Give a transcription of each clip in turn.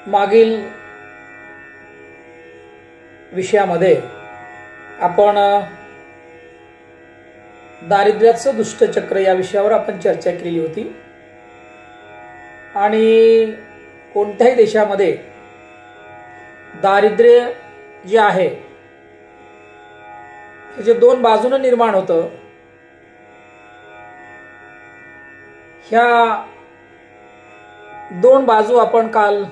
मागील विषयामध्ये आपण दारिद्र्याचं दुष्टचक्र या विषयावर आपण चर्चा केली होती आणि कोणत्याही देशामध्ये दारिद्र्य जे आहे जे दोन बाजूने निर्माण होतं, ह्या दोन बाजू आपण काल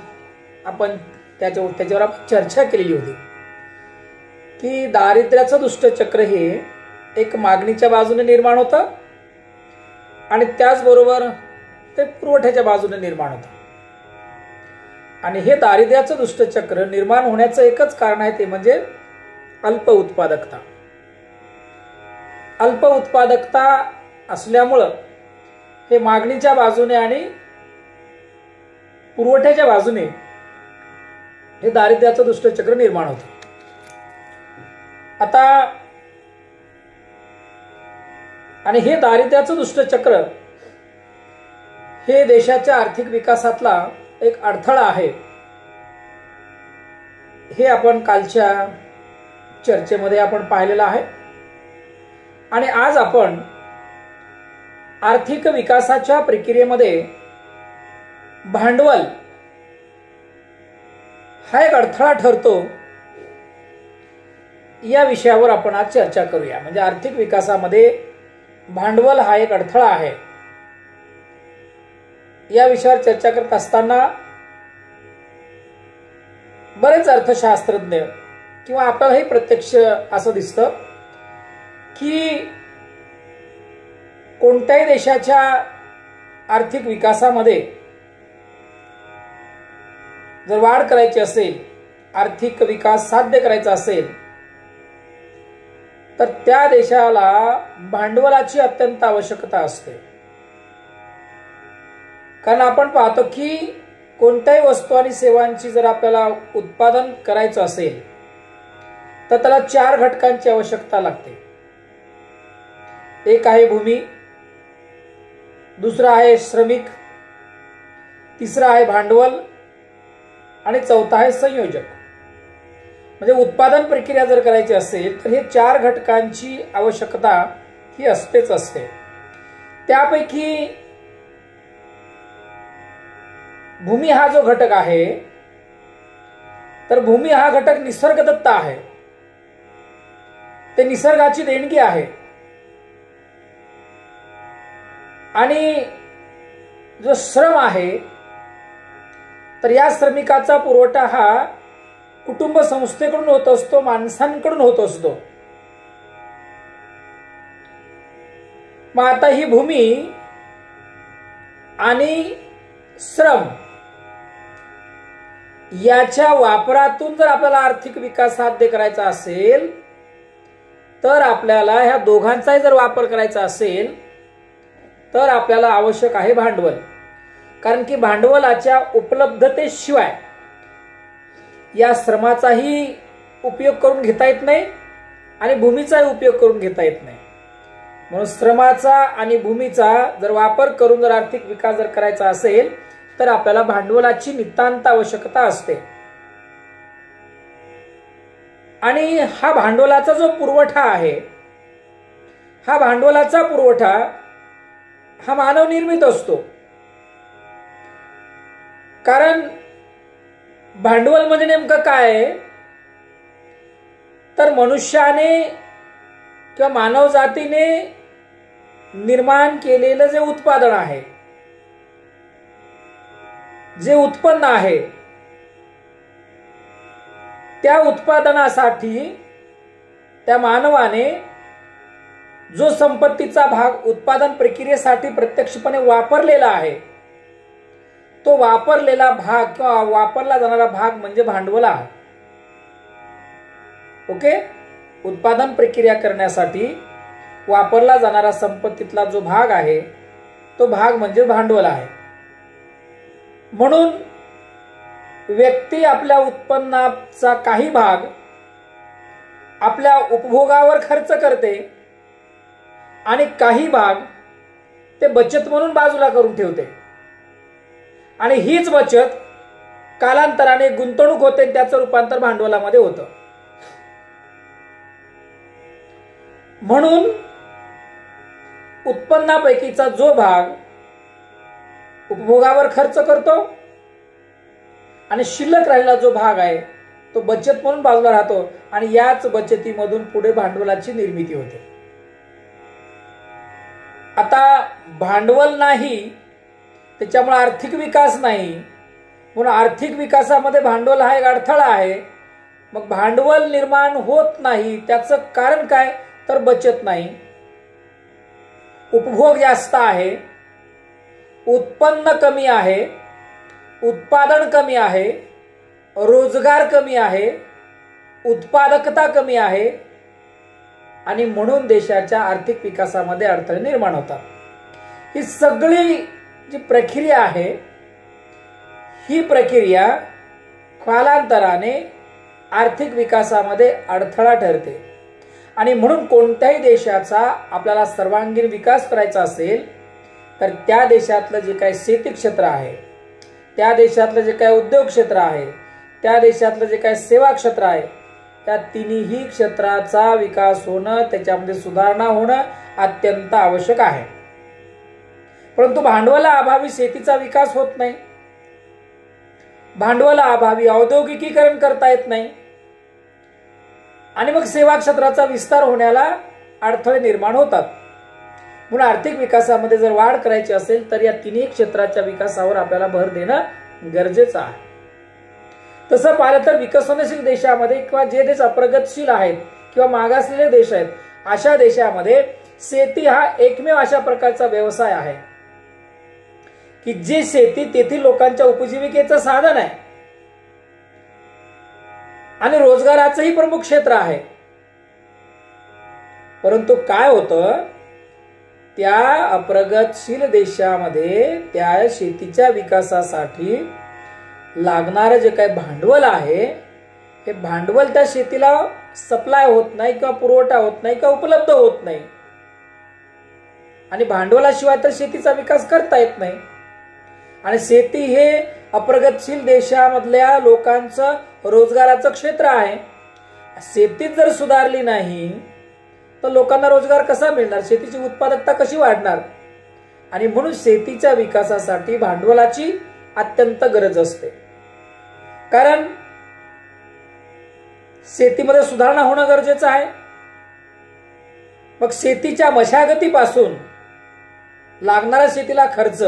त्याच्यावर आपण चर्चा केलेली होती की दारिद्र्याचं दुष्टचक्र हे एक मागणीच्या बाजूने निर्माण होतं आणि त्याचबरोबर ते पुरवठ्याच्या बाजूने निर्माण होतं. आणि हे दारिद्र्याचं दुष्टचक्र निर्माण होण्याचं एकच कारण आहे, ते म्हणजे अल्प उत्पादकता. अल्प उत्पादकता असल्यामुळं हे मागणीच्या बाजूने आणि पुरवठ्याच्या बाजूने हे दारिद्र्याचं दुष्टचक्र निर्माण होतं. आता आणि हे दारिद्र्याचं दुष्टचक्र हे देशाच्या आर्थिक विकासातला एक अडथळा आहे, हे आपण कालच्या चर्चेमध्ये आपण पाहिलेलं आहे. आणि आज आपण आर्थिक विकासाच्या प्रक्रियेमध्ये भांडवल हा एक अडथळा ठरतो या विषयावर आपण आज चर्चा करूया. म्हणजे आर्थिक विकासामध्ये भांडवल हा एक अडथळा आहे या विषयावर चर्चा करत असताना बरेच अर्थशास्त्रज्ञ किंवा आपल्यालाही प्रत्यक्ष असं दिसतं की कोणत्याही देशाच्या आर्थिक विकासामध्ये जर वाढ करायची असेल, आर्थिक विकास साध्य करायचा असेल, तर त्या देशाला भांडवलाची अत्यंत आवश्यकता असते. कारण आपण पाहतो की कोणत्याही वस्तू आणि सेवांची जर आपल्याला उत्पादन करायचं असेल तर त्याला 4 घटकांची आवश्यकता लागते. एक आहे भूमी, दुसरा आहे श्रमिक, तिसरा आहे भांडवल आणि चौथा आहे संयोजक. म्हणजे उत्पादन प्रक्रिया जर करायची असेल तर हे 4 घटकांची आवश्यकता ही असतेच असते. त्यापैकी भूमी हा जो घटक आहे, तर भूमी हा घटक निसर्गदत्त आहे, ते निसर्गाची देणगी आहे. आणि जो श्रम आहे, तर या श्रमिकाचा पुरवठा हा कुटुंब संस्थेकडून होत असतो, माणसांकडून होत असतो. मग आता ही भूमी आणि श्रम याच्या वापरातून जर आपल्याला आर्थिक विकास साध्य करायचा असेल, तर आपल्याला ह्या दोघांचाही जर वापर करायचा असेल तर आपल्याला आवश्यक आहे भांडवल. कारण की भांडवलाच्या उपलब्धतेशिवाय या श्रमाचाही उपयोग करून घेता येत नाही आणि भूमीचाही उपयोग करून घेता येत नाही. म्हणून श्रमाचा आणि भूमीचा जर वापर करून जर आर्थिक विकास जर करायचा असेल तर आपल्याला भांडवलाची नितांत आवश्यकता असते. आणि हा भांडवलाचा जो पुरवठा आहे, हा भांडवलाचा पुरवठा हा मानवनिर्मित असतो. कारण भांडवल म्हणजे नेमकं काय आहे, तर मनुष्याने किंवा मानव जातीने निर्माण केलेलं जे उत्पादन आहे, जे उत्पन्न आहे, त्या उत्पादनासाठी त्या मानवाने जो संपत्तीचा भाग उत्पादन प्रक्रियेसाठी प्रत्यक्षपणे वापरलेला आहे, तो वापरलेला भाग किंवा वापरला जाणारा भाग म्हणजे भांडवल आहे. ओके, उत्पादन प्रक्रिया करण्यासाठी वापरला जाणारा संपत्तीतला जो भाग आहे तो भाग म्हणजे भांडवल आहे. म्हणून व्यक्ती आपल्या उत्पन्नाचा काही भाग आपल्या उपभोगावर खर्च करते आणि काही भाग ते बचत म्हणून बाजूला करून ठेवते. आणि हीच बचत कालांतराने गुंतवणूक होते, त्याचं रूपांतर भांडवलामध्ये होतं. म्हणून उत्पन्नापैकीचा जो भाग उपभोगावर खर्च करतो आणि शिल्लक राहिलेला जो भाग आहे तो बचत म्हणून बाजूला राहतो आणि याच बचतीमधून पुढे भांडवलाची निर्मिती होते. आता भांडवल नाही त्याच्यामुळे आर्थिक विकास नाही, म्हणून आर्थिक विकासामध्ये भांडवल हा एक अडथळा आहे. मग भांडवल निर्माण होत नाही त्याचं कारण काय, तर बचत नाही, उपभोग जास्त आहे, उत्पन्न कमी आहे, उत्पादन कमी आहे, रोजगार कमी आहे, उत्पादकता कमी आहे आणि म्हणून देशाच्या आर्थिक विकासामध्ये अडथळे निर्माण होतात. ही सगळी जी प्रक्रिया आहे ही प्रक्रिया कालांतराने आर्थिक विकासामध्ये अडथळा ठरते. आणि म्हणून कोणत्याही देशाचा आपल्याला सर्वांगीण विकास करायचा असेल तर त्या देशातलं जे काही शेती क्षेत्र आहे, त्या देशातलं जे काही उद्योग क्षेत्र आहे, त्या देशातलं जे काही सेवा क्षेत्र आहे, त्या तिन्ही क्षेत्राचा विकास होणं, त्याच्यामध्ये सुधारणा होणं अत्यंत आवश्यक आहे. परंतु भांडवलाअभावी शेतीचा विकास होत नाही, भांडवलाअभावी औद्योगिकीकरण करता येत नाही आणि मग सेवा क्षेत्राचा विस्तार होण्याला अडथळे निर्माण होतात. म्हणून आर्थिक विकासामध्ये जर वाढ करायची असेल तर या तिन्ही क्षेत्राच्या विकासावर आपल्याला भर देणं गरजेचं आहे. तसं पाहिलं तर विकसनशील देशामध्ये किंवा जे देश अप्रगतशील आहेत किंवा मागासलेले देश आहेत अशा देशामध्ये शेती हा एकमेव अशा प्रकारचा व्यवसाय आहे की जे शेती तेथील लोकांच्या उपजीविकेचं साधन आहे आणि रोजगाराचंही प्रमुख क्षेत्र आहे. परंतु काय होतं, त्या अप्रगतशील देशामध्ये त्या शेतीच्या विकासासाठी लागणारं जे काही भांडवल आहे हे भांडवल त्या शेतीला सप्लाय होत नाही किंवा पुरवठा होत नाही किंवा उपलब्ध होत नाही आणि भांडवलाशिवाय तर शेतीचा विकास करता येत नाही. आणि शेती हे अप्रगतशील देशामधल्या लोकांचं रोजगाराचं क्षेत्र आहे. शेतीत जर सुधारली नाही तर लोकांना रोजगार कसा मिळणार, शेतीची उत्पादकता कशी वाढणार. आणि म्हणून शेतीच्या विकासासाठी भांडवलाची अत्यंत गरज असते. कारण शेतीमध्ये सुधारणा होणं गरजेचं आहे. मग शेतीच्या मशागतीपासून लागणारा शेतीला खर्च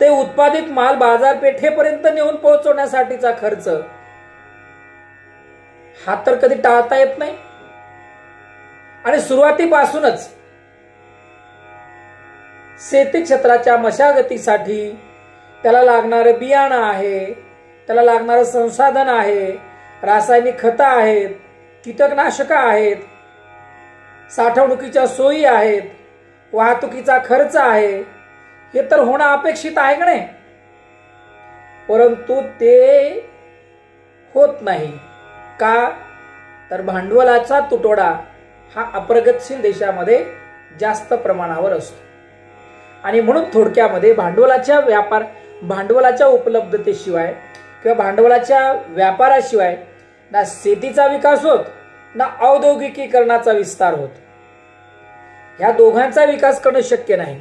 ते उत्पादित माल बाजारपेठेपर्यंत नेऊन पोहोचवण्यासाठीचा खर्च हा तर कधी टाळता येत नाही. आणि सुरुवातीपासूनच शेती क्षेत्राच्या मशागतीसाठी त्याला लागणारं बियाणं आहे, त्याला लागणारं संसाधन आहे, रासायनिक खतं आहेत, कीटकनाशकं आहेत, साठवणुकीच्या सोयी आहेत, वाहतुकीचा खर्च आहे, हे तर होणं अपेक्षित आहे का नाही. परंतु ते होत नाही का, तर भांडवलाचा तुटवडा हा अप्रगतशील देशामध्ये जास्त प्रमाणावर असतो. आणि म्हणून थोडक्यामध्ये भांडवलाच्या उपलब्धतेशिवाय किंवा भांडवलाच्या व्यापाराशिवाय ना शेतीचा विकास होत ना औद्योगिकीकरणाचा विस्तार होत. ह्या दोघांचा विकास करणं शक्य नाही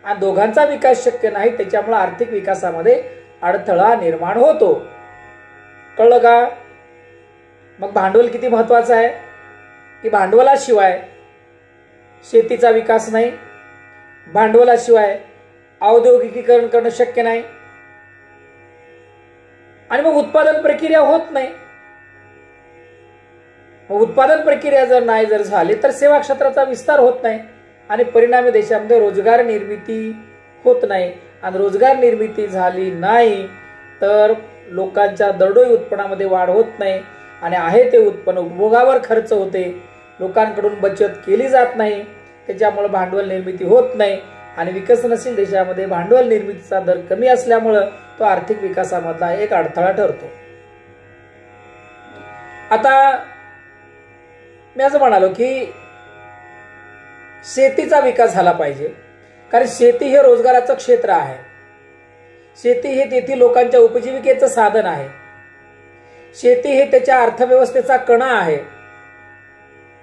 आणि दोघांचा विकास शक्य नाही त्याच्यामुळे आर्थिक विकासामध्ये अडथळा निर्माण होतो. कळलं का. मग भांडवल किती महत्वाचं आहे की भांडवलाशिवाय शेतीचा विकास नाही, भांडवलाशिवाय औद्योगिकीकरण करणं शक्य नाही आणि मग उत्पादन प्रक्रिया होत नाही. मग उत्पादन प्रक्रिया जर झाली तर सेवा क्षेत्राचा विस्तार होत नाही आणि परिणामी देशामध्ये रोजगार निर्मिती होत नाही. आणि रोजगार निर्मिती झाली नाही तर लोकांच्या दरडोई उत्पन्नामध्ये वाढ होत नाही आणि आहे ते उत्पन्न उपभोगावर खर्च होते, लोकांकडून बचत केली जात नाही, त्याच्यामुळे भांडवल निर्मिती होत नाही आणि विकसनशील देशामध्ये भांडवल निर्मितीचा दर कमी असल्यामुळे तो आर्थिक विकासामधला एक अडथळा ठरतो. आता मी असं म्हणालो की शेतीचा विकास झाला पाहिजे कारण शेती हे रोजगाराचं क्षेत्र आहे. शेती हे तेथील लोकांच्या उपजीविकेचं साधन आहे. शेती हे त्याच्या अर्थव्यवस्थेचा कणा आहे.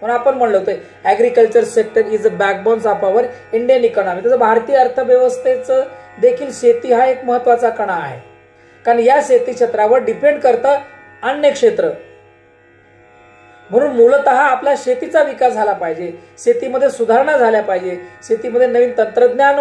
म्हणून आपण म्हणलो होतो agriculture sector is a backbones of our Indian economy. तसं भारतीय अर्थव्यवस्थेचं देखील शेती हा एक महत्वाचा कणा आहे. कारण या शेती क्षेत्रावर डिपेंड करतं अन्य क्षेत्र. म्हणून मूलतः आपला शेतीचा विकास झाला पाहिजे, शेतीमध्ये सुधारणा झाल्या पाहिजे, शेतीमध्ये नवीन तंत्रज्ञान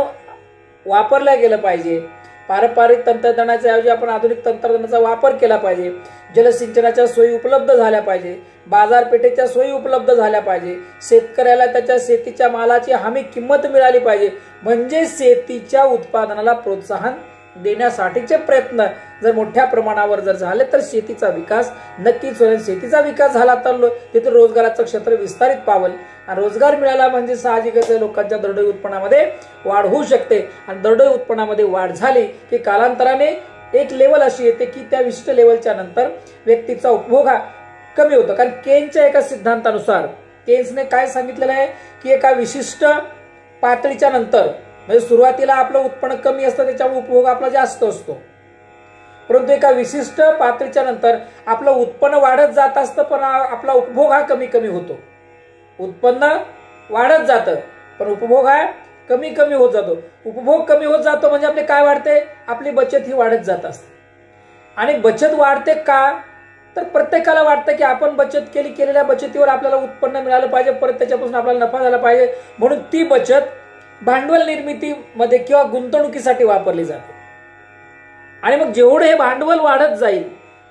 वापरलं गेलं पाहिजे. पारंपरिक तंत्रज्ञानाच्या ऐवजी आपण आधुनिक तंत्रज्ञानाचा वापर केला पाहिजे. जलसिंचनाच्या सोयी उपलब्ध झाल्या पाहिजे, बाजारपेठेच्या सोयी उपलब्ध झाल्या पाहिजे, शेतकऱ्याला त्याच्या शेतीच्या मालाची हमी किंमत मिळाली पाहिजे. म्हणजे शेतीच्या उत्पादनाला प्रोत्साहन देण्यासाठीचे प्रयत्न जर मोठ्या प्रमाणावर जर झाले तर शेतीचा विकास नक्कीच होईल. शेतीचा विकास झाला तर तिथे रोजगाराचं क्षेत्र विस्तारित पावल आणि रोजगार मिळाला म्हणजे साहजिकच लोकांच्या दरडोई उत्पन्नामध्ये वाढ होऊ शकते. आणि दरडोई उत्पन्नामध्ये वाढ झाली की कालांतराने एक लेवल अशी येते की त्या विशिष्ट लेवलच्या नंतर व्यक्तीचा उपभोग हा कमी होतो. कारण केन्सच्या एका सिद्धांतानुसार केन्सने काय सांगितलेलं आहे की एका विशिष्ट पातळीच्या नंतर म्हणजे सुरुवातीला आपलं उत्पन्न कमी असतं त्याच्यामुळे उपभोग आपला जास्त असतो, परंतु एका विशिष्ट पातळीच्या नंतर आपलं उत्पन्न वाढत जात असतं पण आपला उपभोग हा कमी कमी होतो. उत्पन्न वाढत जातं पण उपभोग हा कमी कमी होत जातो. उपभोग कमी होत जातो म्हणजे आपले काय वाढते, आपली बचत ही वाढत जात असते. आणि बचत वाढते का तर प्रत्येकाला वाटतं की आपण बचत केलेल्या बचतीवर आपल्याला उत्पन्न मिळालं पाहिजे, परत त्याच्यापासून आपल्याला नफा झाला पाहिजे. म्हणून ती बचत भांडवल निर्मितीमध्ये किंवा गुंतवणुकीसाठी वापरली जाते. आणि मग जेवढे हे भांडवल वाढत जाईल,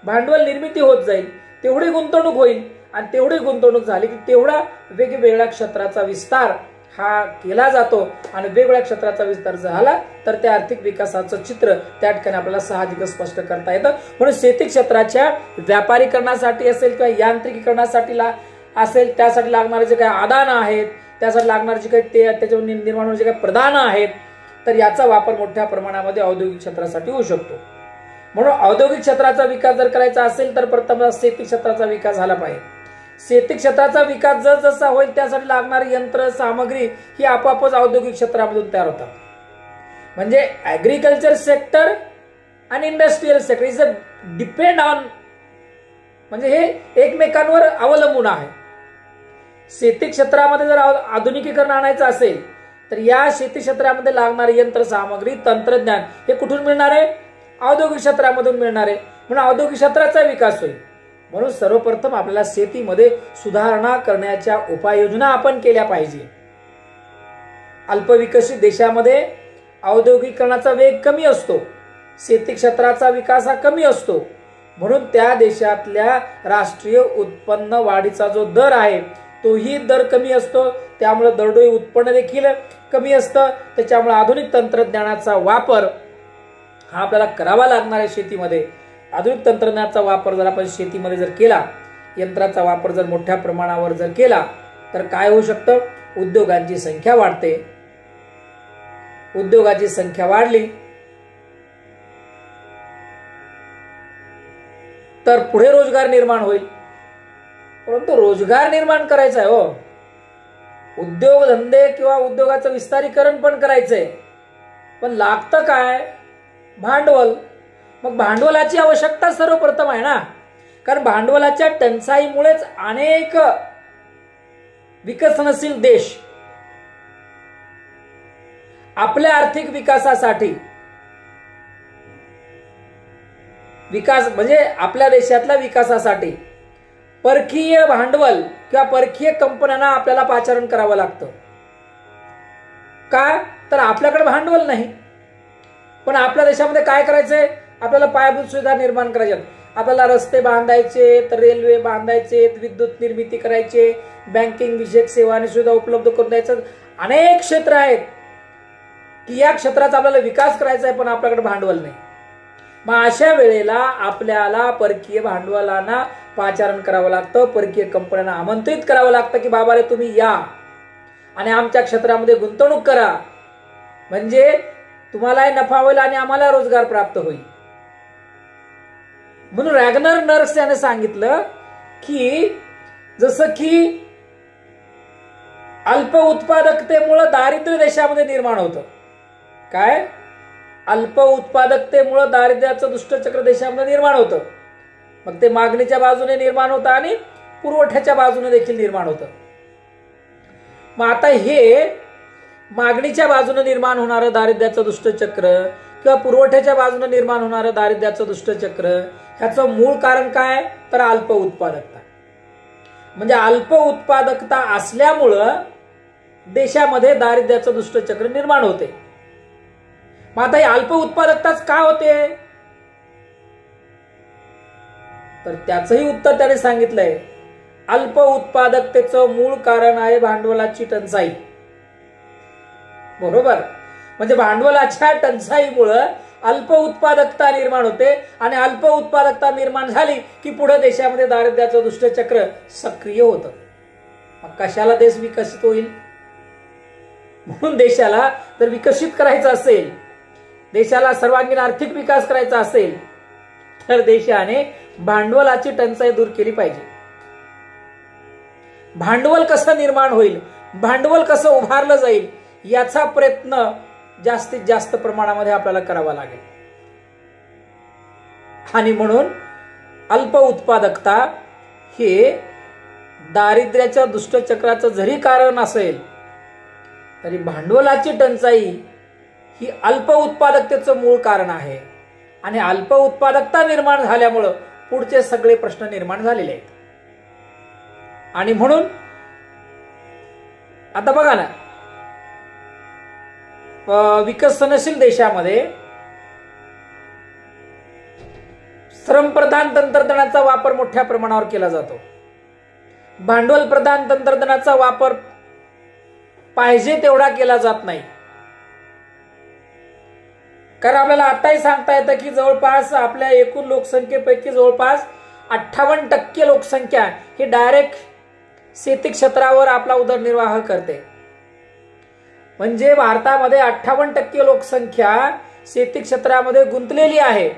भांडवल निर्मिती होत जाईल, तेवढी गुंतवणूक होईल आणि तेवढी गुंतवणूक झाली की तेवढा वेगवेगळ्या क्षेत्राचा विस्तार हा केला जातो. आणि वेगवेगळ्या क्षेत्राचा विस्तार झाला तर त्या आर्थिक विकासाचं चित्र त्या ठिकाणी आपल्याला साहजिक स्पष्ट करता येतं. म्हणून शेती क्षेत्राच्या व्यापारीकरणासाठी असेल किंवा यांत्रिकीकरणासाठी असेल त्यासाठी लागणारे जे काही आदान आहेत, त्यासाठी लागणारे जे काही त्याच्यावर निर्माण होणारे जे काही प्रदान आहेत तर याचा वापर मोठ्या प्रमाणामध्ये औद्योगिक क्षेत्रासाठी होऊ शकतो. म्हणून औद्योगिक क्षेत्राचा विकास जर करायचा असेल तर प्रथम शेती क्षेत्राचा विकास झाला पाहिजे. शेती क्षेत्राचा विकास जसा होईल त्यासाठी लागणारी यंत्र सामग्री ही आपोआपच औद्योगिक क्षेत्रामधून तयार होतात. म्हणजे ऍग्रिकल्चर सेक्टर आणि industrial sector is a depend on, म्हणजे हे एकमेकांवर अवलंबून आहे. शेती क्षेत्रामध्ये जर आधुनिकीकरण आणायचं असेल तर या शेती क्षेत्रामध्ये लागणारे यंत्र सामग्री तंत्रज्ञान हे कुठून मिळणार आहे, औद्योगिक क्षेत्रामधून मिळणार आहे. म्हणून औद्योगिक क्षेत्राचा विकास होईल. म्हणून सर्वप्रथम आपल्याला शेतीमध्ये सुधारणा करण्याच्या उपाययोजना आपण केल्या पाहिजे. अल्पविकसित देशामध्ये औद्योगिकरणाचा वेग कमी असतो, शेती क्षेत्राचा विकास हा कमी असतो. म्हणून त्या देशातल्या राष्ट्रीय उत्पन्न वाढीचा जो दर आहे तोही दर कमी असतो. त्यामुळे दरडोई उत्पन्न देखील कमी असतं. त्याच्यामुळे आधुनिक तंत्रज्ञानाचा वापर हा आपल्याला करावा लागणार आहे. शेतीमध्ये आधुनिक तंत्रज्ञानाचा वापर जर आपण शेतीमध्ये जर केला, यंत्राचा वापर जर मोठ्या प्रमाणावर जर केला तर काय होऊ शकतं, उद्योगांची संख्या वाढते. उद्योगाची संख्या वाढली तर पुढे रोजगार निर्माण होईल. परंतु रोजगार निर्माण करायचा आहे हो, उद्योगधंदे किंवा उद्योगाचं विस्तारीकरण पण करायचंय, पण लागतं काय, भांडवल. मग भांडवलाची आवश्यकता सर्वप्रथम आहे ना, कारण भांडवलाच्या टंचाईमुळेच अनेक विकसनशील देश आपल्या आर्थिक विकासासाठी म्हणजे आपल्या देशातल्या विकासासाठी परकीय भांडवल किंवा परकीय कंपन्यांना आपल्याला पाचारण करावं लागतं. का तर आपल्याकडे भांडवल नाही. पण आपल्या देशामध्ये काय करायचंय, आपल्याला पायाभूत सुविधा निर्माण करायच्या. आपल्याला रस्ते बांधायचे, तर रेल्वे बांधायचे, विद्युत निर्मिती करायचे, बँकिंग विषयक सेवा आणि सुविधा उपलब्ध करून द्यायचं. अनेक क्षेत्र आहेत की या क्षेत्राचा आपल्याला विकास करायचा आहे पण आपल्याकडे भांडवल नाही. मग अशा वेळेला आपल्याला परकीय भांडवलांना पाचारण करावं लागतं, परकीय कंपन्यांना आमंत्रित करावं लागतं की बाबा रे तुम्ही या आणि आमच्या क्षेत्रामध्ये गुंतवणूक करा, म्हणजे तुम्हालाही नफा होईल आणि आम्हाला रोजगार प्राप्त होईल. म्हणून रॅग्नर नर्स याने सांगितलं की जसं की अल्प उत्पादकतेमुळे दारिद्र्य देशामध्ये निर्माण होतं. काय, अल्प उत्पादकतेमुळे दारिद्र्याचं दुष्टचक्र देशामध्ये निर्माण होतं. मग ते मागणीच्या बाजूने निर्माण होतं आणि पुरवठ्याच्या बाजूने देखील निर्माण होतं. मग आता हे मागणीच्या बाजूने निर्माण होणारं दारिद्र्याचं दुष्टचक्र किंवा पुरवठ्याच्या बाजूने निर्माण होणारं दारिद्र्याचं दुष्टचक्र ह्याचं मूळ कारण काय, तर अल्प उत्पादकता. म्हणजे अल्प उत्पादकता असल्यामुळं देशामध्ये दारिद्र्याचं दुष्टचक्र निर्माण होते. मग आता ही अल्प उत्पादकताच का होते, तर त्याचंही उत्तर त्याने सांगितलंय. अल्प उत्पादकतेचं मूळ कारण आहे भांडवलाची टंचाई. बरोबर. म्हणजे भांडवलाच्या टंचाईमुळं अल्प उत्पादकता निर्माण होते आणि अल्प उत्पादकता निर्माण झाली की पुढे देशामध्ये दारिद्र्याचं दुष्टचक्र सक्रिय होतं. मग कशाला देश विकसित होईल. म्हणून देशाला जर विकसित करायचं असेल, देशाला सर्वांगीण आर्थिक विकास करायचा असेल, तर देशाने भांडवलाची टंचाई दूर केली पाहिजे. भांडवल कसं निर्माण होईल, भांडवल कसं उभारलं जाईल, याचा प्रयत्न जास्तीत जास्त प्रमाणामध्ये आपल्याला करावा लागेल. आणि म्हणून अल्प उत्पादकता हे दारिद्र्याच्या दुष्टचक्राचं जरी कारण असेल, तरी भांडवलाची टंचाई ही अल्प उत्पादकतेचं मूळ कारण आहे. आणि अल्प उत्पादकता निर्माण झाल्यामुळं पुढचे सगळे प्रश्न निर्माण झालेले आहेत. आणि म्हणून आता बघा ना, विकसनशील देशामध्ये श्रमप्रधान तंत्रज्ञानाचा वापर मोठ्या प्रमाणावर केला जातो. भांडवल प्रधान तंत्रज्ञानाचा वापर पाहिजे तेवढा केला जात नाही. कारण आपल्याला आताही सांगता येतं की जवळपास आपल्या एकूण लोकसंख्येपैकी जवळपास 58% लोकसंख्या ही डायरेक्ट शेती क्षेत्रावर आपला उदरनिर्वाह करते. म्हणजे भारतामध्ये 58% लोकसंख्या शेती क्षेत्रामध्ये गुंतलेली आहे.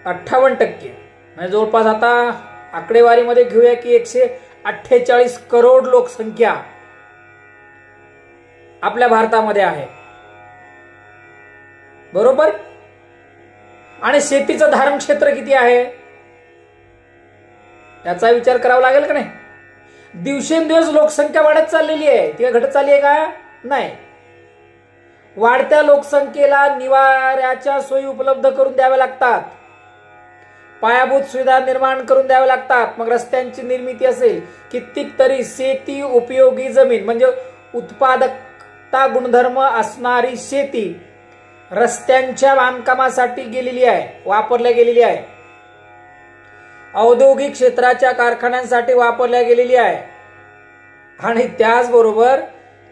म्हणजे जवळपास आता आकडेवारीमध्ये घेऊया की 148 करोड लोकसंख्या आपल्या भारतामध्ये आहे. बरोबर. आणि शेतीचं धारण क्षेत्र किती आहे याचा विचार करावा लागेल का नाही. दिवसेंदिवस लोकसंख्या वाढत चाललेली आहे, ती घटत चालली आहे का नाही. वाढत्या लोकसंख्येला निवाऱ्याच्या सोयी उपलब्ध करून द्याव्या लागतात, पायाभूत सुविधा निर्माण करून द्याव्या लागतात. मग रस्त्यांची निर्मिती असेल, कित्येक तरी शेती उपयोगी जमीन म्हणजे उत्पादकता गुणधर्म असणारी शेती रस्त्यांच्या बांधकामासाठी गेलेली आहे, वापरल्या गेलेली आहे. औद्योगिक क्षेत्राच्या कारखान्यांसाठी वापरल्या गेलेली आहे. आणि त्याचबरोबर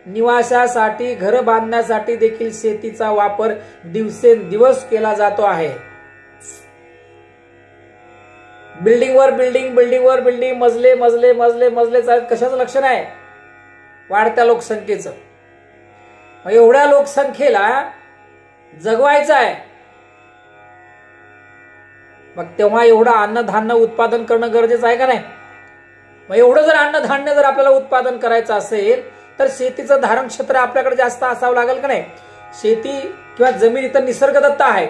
निवासासाठी, घर बांधण्यासाठी देखील शेतीचा वापर दिवसेंदिवस केला जातो आहे. बिल्डिंगवर बिल्डिंग, बिल्डिंगवर बिल्डिंग, मजले मजले मजले मजले चालत. कशाचं लक्षण आहे, वाढत्या लोकसंख्येचं. एवढ्या लोकसंख्येला जगवायचं आहे, मग तेव्हा एवढं अन्नधान्य उत्पादन करणं गरजेचं आहे का नाही. मग एवढं जर अन्नधान्य जर आपल्याला उत्पादन करायचं असेल तर शेतीचं धारण क्षेत्र आपल्याकडे जास्त असावं लागेल का नाही. शेती किंवा जमीन इतर निसर्गदत्त आहे,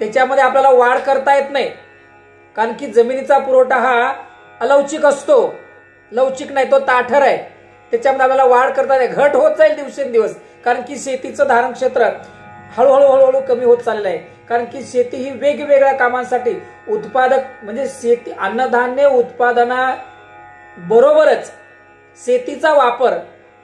त्याच्यामध्ये आपल्याला वाढ करता येत नाही. कारण की जमिनीचा पुरवठा हा अलौकिक असतो, लवचिक नाही, तो ताठर आहे. त्याच्यामध्ये आपल्याला वाढ करता येते, घट होत जाईल दिवसेंदिवस. कारण की शेतीचं धारण क्षेत्र हळूहळू हळूहळू कमी होत चाललेलं आहे. कारण की शेती ही वेगवेगळ्या कामांसाठी उत्पादक म्हणजे शेती अन्नधान्य उत्पादना बरोबरच शेतीचा वापर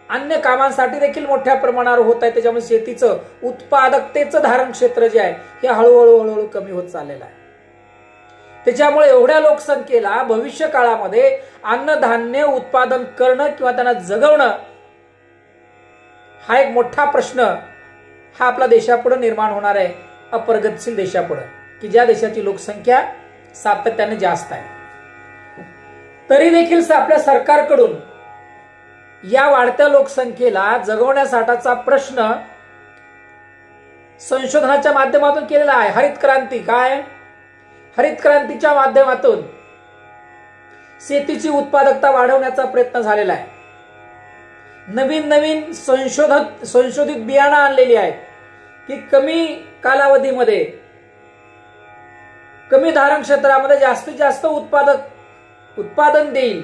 अन्य कामांसाठी देखील मोठ्या प्रमाणावर होत आहे. त्याच्यामुळे शेतीचं उत्पादकतेचं धारण क्षेत्र जे आहे हे हळूहळू हळूहळू कमी होत चाललेलं आहे. त्याच्यामुळे एवढ्या लोकसंख्येला भविष्य काळामध्ये अन्नधान्य उत्पादन करणं किंवा त्यांना जगवणं हा एक मोठा प्रश्न हा आपला देशापुढे निर्माण होणार आहे, अप्रगतशील देशापुढे, की ज्या देशाची लोकसंख्या सातत्याने जास्त आहे. तरी देखील आपल्या सरकारकडून या वाढत्या लोकसंख्येला जगवण्यासाठीचा प्रश्न संशोधनाच्या माध्यमातून केलेला आहे. हरित क्रांती काय, हरित क्रांतीच्या माध्यमातून शेतीची उत्पादकता वाढवण्याचा प्रयत्न झालेला आहे. नवीन नवीन संशोधित बियाणं आणलेली आहेत की कमी कालावधीमध्ये कमी धारण क्षेत्रामध्ये जास्तीत जास्त उत्पादन देईल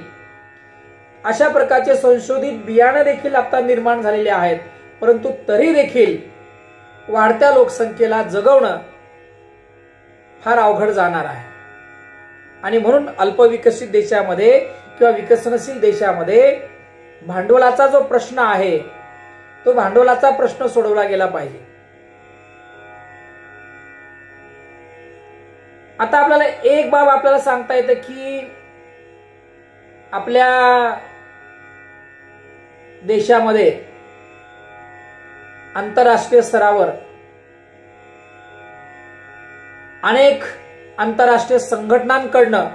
अशा प्रकारचे संशोधित बियाणं देखील आता निर्माण झालेले आहेत. परंतु तरी देखील वाढत्या लोकसंख्येला जगवणं फार अवघड जाणार आहे. आणि म्हणून अल्पविकसित देशामध्ये किंवा विकसनशील देशामध्ये भांडवलाचा जो प्रश्न आहे तो भांडवलाचा प्रश्न सोडवला गेला पाहिजे. आता आपल्याला एक बाब आपल्याला सांगता येतं की आपल्या देशामध्ये आंतरराष्ट्रीय स्तरावर अनेक आंतरराष्ट्रीय संघटनांकडनं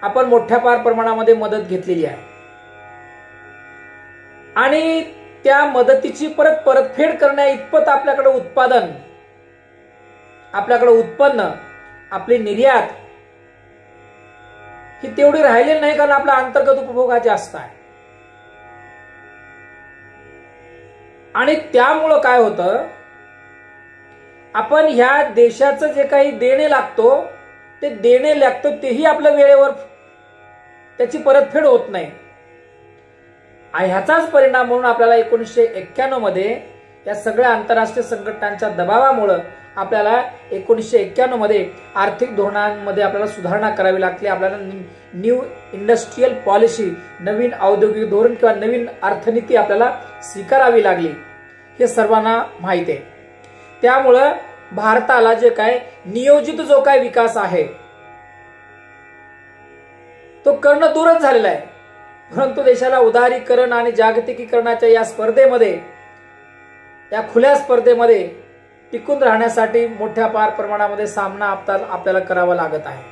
आपण मोठ्या प्रमाणामध्ये मदत घेतलेली आहे आणि त्या मदतीची परतफेड करण्या इतपत आपल्याकडे उत्पन्न आपली निर्यात ही तेवढी राहिलेली नाही, कारण आपला अंतर्गत उपभोग जास्त आहे. आणि त्यामुळं काय होतं, आपण ह्या देशाचं जे काही देणे लागतो तेही आपल्या वेळेवर त्याची परतफेड होत नाही. ह्याचाच परिणाम म्हणून आपल्याला 1991 मध्ये या सगळ्या आंतरराष्ट्रीय संघटनांच्या दबावामुळे आपल्याला 1991 मध्ये आर्थिक धोरणांमध्ये आपल्याला सुधारणा करावी लागली. आपल्याला न्यू इंडस्ट्रियल पॉलिसी, नवीन औद्योगिक धोरण किंवा नवीन अर्थनीती आपल्याला स्वीकारावी लागली. हे सर्वांना माहिती आहे. त्यामुळं भारताला जे काय नियोजित जो काय विकास आहे तो करणं दूरच झालेला आहे. परंतु देशाला उदारीकरण आणि जागतिकीकरणाच्या या स्पर्धेमध्ये, या खुल्या स्पर्धेमध्ये टिकून राहण्यासाठी मोठ्या प्रमाणामध्ये सामना आपल्याला करावा लागत आहे.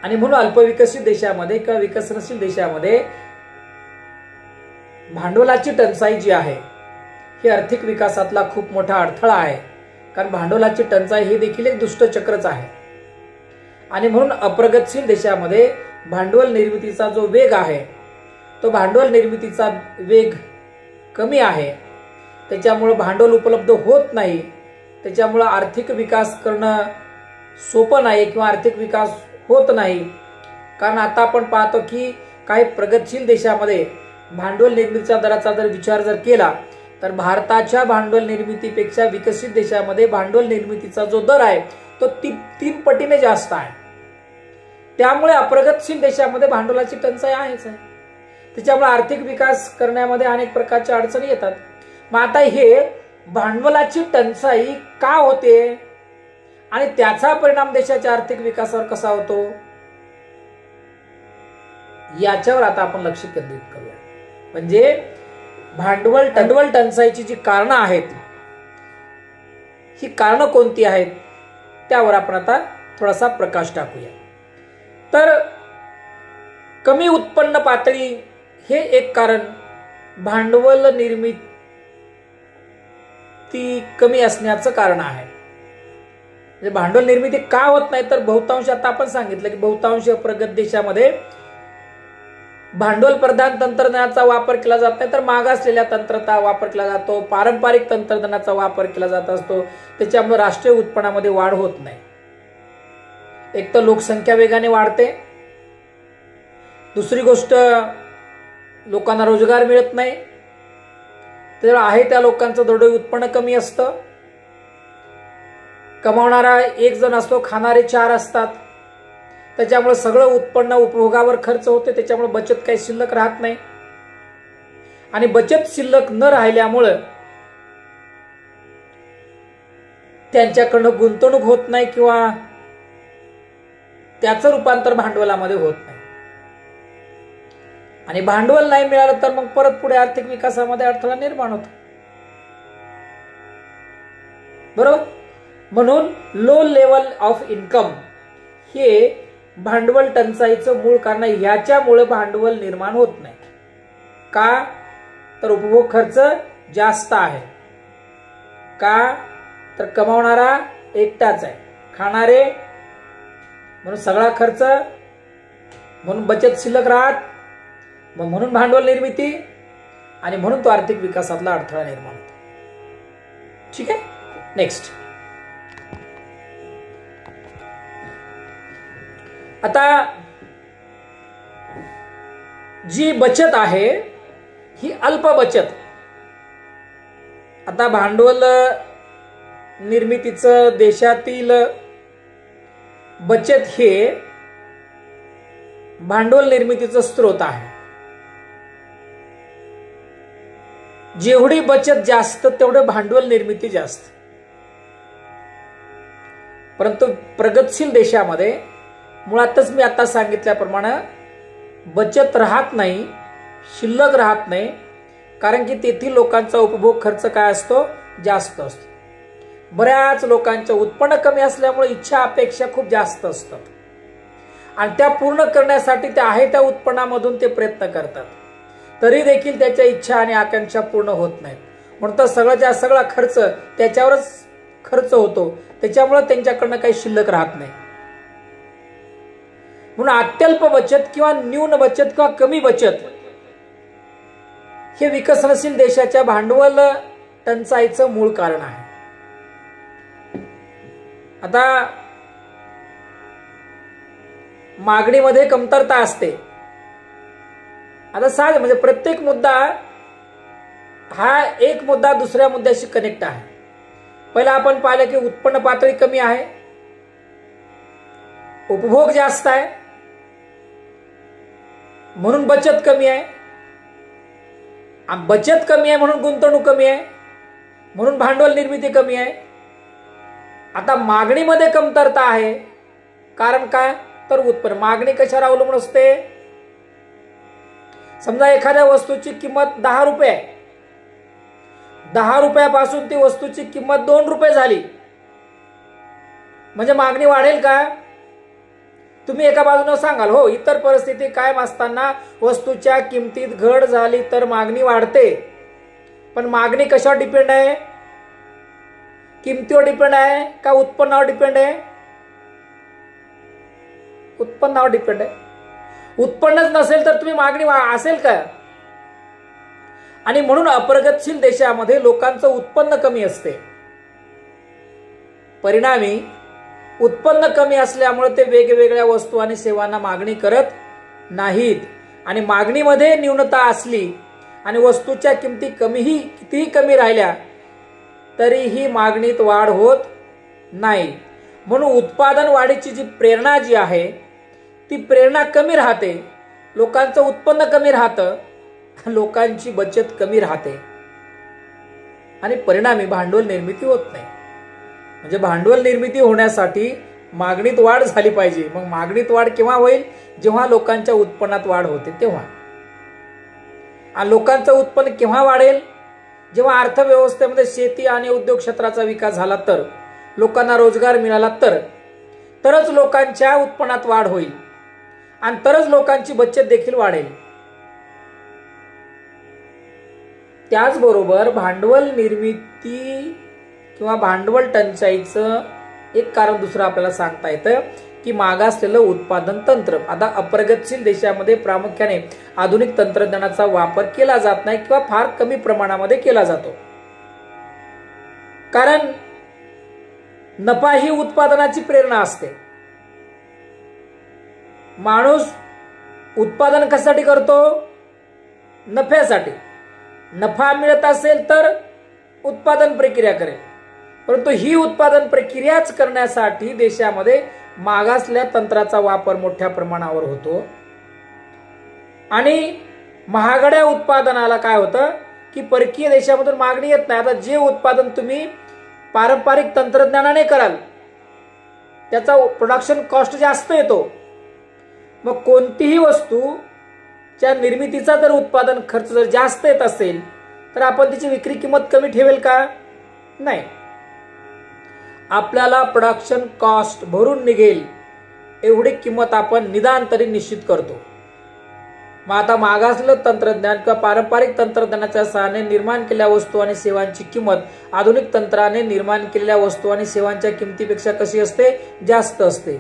आणि म्हणून अल्पविकसित देशामध्ये किंवा विकसनशील देशामध्ये भांडवलाची टंचाई जी आहे ही आर्थिक विकासातला खूप मोठा अडथळा आहे. कारण भांडवलाची टंचाई ही देखील एक दुष्ट चक्रच आहे. आणि म्हणून अप्रगतशील देशामध्ये भांडवल निर्मितीचा जो वेग आहे तो भांडवल निर्मितीचा वेग कमी आहे. त्याच्यामुळे भांडवल उपलब्ध होत नाही. त्याच्यामुळे आर्थिक विकास करणं सोपं नाही किंवा आर्थिक विकास होत नाही. कारण आता आपण पाहतो की काही प्रगतशील देशामध्ये भांडवल निर्मितीच्या दराचा जर विचार केला तर भारताच्या भांडवल निर्मितीपेक्षा विकसित देशामध्ये भांडवल निर्मितीचा जो दर आहे तो 3 पटीने जास्त आहे. त्यामुळे अप्रगतशील देशामध्ये भांडवलाची टंचाई आहेच आहे. त्याच्यामुळे आर्थिक विकास करण्यामध्ये अनेक प्रकारच्या अडचणी येतात. मग आता हे भांडवलाची टंचाई का होते आणि त्याचा परिणाम देशाच्या आर्थिक विकासावर कसा होतो याच्यावर आता आपण लक्ष केंद्रित करूया. म्हणजे भांडवल टंचाईची जी कारणं आहेत ही कारणं कोणती आहेत त्यावर आपण आता थोडासा प्रकाश टाकूया. तर कमी उत्पन्न पातळी हे एक कारण भांडवल निर्मिती कमी असण्याचं कारण आहे. म्हणजे भांडवल निर्मिती का होत नाही तर बहुतांश, आता आपण सांगितलं की बहुतांश प्रगत देशामध्ये भांडवल प्रधान तंत्रज्ञानाचा वापर केला जात नाही तर मागासलेल्या तंत्राचा वापर केला जातो. पारंपरिक तंत्रज्ञानाचा वापर केला जात असतो. त्याच्यामुळे राष्ट्रीय उत्पन्नामध्ये वाढ होत नाही. एक तर लोकसंख्या वेगाने वाढते, दुसरी गोष्ट लोकांना रोजगार मिळत नाही. तर आहे त्या लोकांचं दरडोई उत्पन्न कमी असतं. कमावणारा एक जण असतो, खाणारे 4 असतात. त्याच्यामुळे सगळं उत्पन्न उपभोगावर खर्च होते. त्याच्यामुळे बचत काही शिल्लक राहत नाही. आणि बचत शिल्लक न राहिल्यामुळं त्यांच्याकडनं गुंतवणूक होत नाही किंवा त्याचं रूपांतर भांडवलामध्ये होत नाही. आणि भांडवल नाही मिळालं तर मग परत पुढे आर्थिक विकासामध्ये अडथळा निर्माण होतो. बरोबर. म्हणून लो लेवल ऑफ इन्कम हे भांडवल टंचाईचं मूळ कारण आहे. ह्याच्यामुळे भांडवल निर्माण होत नाही. का तर उपभोग खर्च जास्त आहे. का तर कमावणारा एकटाच आहे, खाणारे म्हणून सगळा खर्च, म्हणून बचत शिल्लक राहत, म्हणून भांडवल निर्मिती आणि म्हणून तो आर्थिक विकासातला अडथळा निर्माण होतो. ठीक आहे. नेक्स्ट, आता जी बचत आहे ही अल्प बचत. आता भांडवल निर्मितीचं देशातील बचत हे भांडवल निर्मितीचं स्रोत आहे. जेवढी बचत जास्त तेवढं भांडवल निर्मिती जास्त. परंतु प्रगतशील देशामध्ये मुळातच मी आता सांगितल्याप्रमाणे बचत राहत नाही, शिल्लक राहत नाही, कारण की तेथील लोकांचा उपभोग खर्च काय असतो? जास्त असतो. बऱ्याच लोकांचं उत्पन्न कमी असल्यामुळे इच्छा अपेक्षा खूप जास्त असतात आणि त्या पूर्ण करण्यासाठी ते आहे त्या उत्पन्नामधून ते प्रयत्न करतात, तरी देखील त्याच्या इच्छा आणि आकांक्षा पूर्ण होत नाहीत. म्हणून तर सगळा खर्च त्याच्यावरच खर्च होतो, त्याच्यामुळे त्यांच्याकडनं काही शिल्लक राहत नाही. म्हणून अत्यल्प बचत किंवा न्यून बचत किंवा कमी बचत हे विकसनशील देशाच्या भांडवल टंचाईचं मूळ कारण आहे. आता मागणीमध्ये कमतरता असते. आता सहज म्हणजे प्रत्येक मुद्दा हा एक मुद्दा दुसऱ्या मुद्द्याशी कनेक्ट आहे. पहिला आपण पाहिलं की उत्पन्न पातळी कमी आहे, उपभोग जास्त आहे, म्हणून बचत कमी आहे. बचत कमी आहे म्हणून गुंतवणूक कमी आहे, म्हणून भांडवल निर्मिती कमी आहे. आता मागणीमध्ये कमतरता आहे, कारण काय? तर उत्पन्न. मागणी कशावर अवलंबून असते? समजा एखाद्या वस्तूची किंमत 10 रुपये आहे, 10 रुपयापासून ती वस्तूची किंमत 2 रुपये झाली, म्हणजे मागणी वाढेल का? तुम्ही एका बाजूने सांगाल हो, इतर परिस्थिती कायम असताना वस्तूच्या किमतीत घट झाली तर मागणी वाढते. पण मागणी कशावर डिपेंड आहे? किमतीवर डिपेंड आहे का उत्पन्नावर डिपेंड आहे? उत्पन्नावर डिपेंड आहे. उत्पन्नच नसेल तर तुम्ही मागणी असेल का? आणि म्हणून अप्रगतशील देशामध्ये लोकांचं उत्पन्न कमी असते. परिणामी उत्पन्न कमी असल्यामुळे ते वेगवेगळ्या वस्तू आणि सेवांना मागणी करत नाहीत. आणि मागणीमध्ये न्यूनता असली आणि वस्तूच्या किमती कितीही कमी राहिल्या तरीही मागणीत वाढ होत नाही. म्हणून उत्पादन वाढीची जी प्रेरणा जी आहे ती प्रेरणा कमी राहते. लोकांचं उत्पन्न कमी राहतं, लोकांची बचत कमी राहते आणि परिणामी भांडवल निर्मिती होत नाही. म्हणजे भांडवल निर्मिती होण्यासाठी मागणीत वाढ झाली पाहिजे. मग मागणीत वाढ केव्हा होईल? जेव्हा लोकांच्या उत्पन्नात वाढ होते तेव्हा. आणि लोकांचं उत्पन्न केव्हा वाढेल? जेव्हा अर्थव्यवस्थेमध्ये शेती आणि उद्योग क्षेत्राचा विकास झाला, तर लोकांना रोजगार मिळाला, तरच लोकांच्या उत्पन्नात वाढ होईल आणि तरच लोकांची बचत देखील वाढेल. त्याचबरोबर भांडवल निर्मिती किंवा भांडवल टंचाईचं एक कारण दुसरं आपल्याला सांगता येतं की मागासलेलं उत्पादन तंत्र. आता अप्रगतशील देशामध्ये प्रामुख्याने आधुनिक तंत्रज्ञानाचा वापर केला जात नाही किंवा फार कमी प्रमाणामध्ये केला जातो. कारण नफा ही उत्पादनाची प्रेरणा असते. माणूस उत्पादन कशासाठी करतो? नफ्यासाठी. नफा मिळत असेल तर उत्पादन प्रक्रिया करेल, परंतु ही उत्पादन प्रक्रियाच करण्यासाठी देशामध्ये मागासलेल्या तंत्राचा वापर मोठ्या प्रमाणावर होतो. आणि महागड्या उत्पादनाला काय होतं की परकीय देशामधून मागणी येत नाही. आता जे उत्पादन तुम्ही पारंपरिक तंत्रज्ञानाने कराल त्याचा प्रोडक्शन कॉस्ट जास्त येतो. मग कोणतीही वस्तूच्या निर्मितीचा जर उत्पादन खर्च जर जास्त येत असेल तर आपण तिची विक्री किंमत कमी ठेवेल का? नाही. आपल्याला प्रोडक्शन कॉस्ट भरून निघेल एवढी किंमत आपण निदान तरी निश्चित करतो. मग आता मागासलेलं तंत्रज्ञान किंवा पारंपरिक तंत्रज्ञानाच्या सहाय्याने निर्माण केलेल्या वस्तू आणि सेवांची किंमत आधुनिक तंत्राने निर्माण केलेल्या वस्तू आणि सेवांच्या किमतीपेक्षा कशी असते? जास्त असते.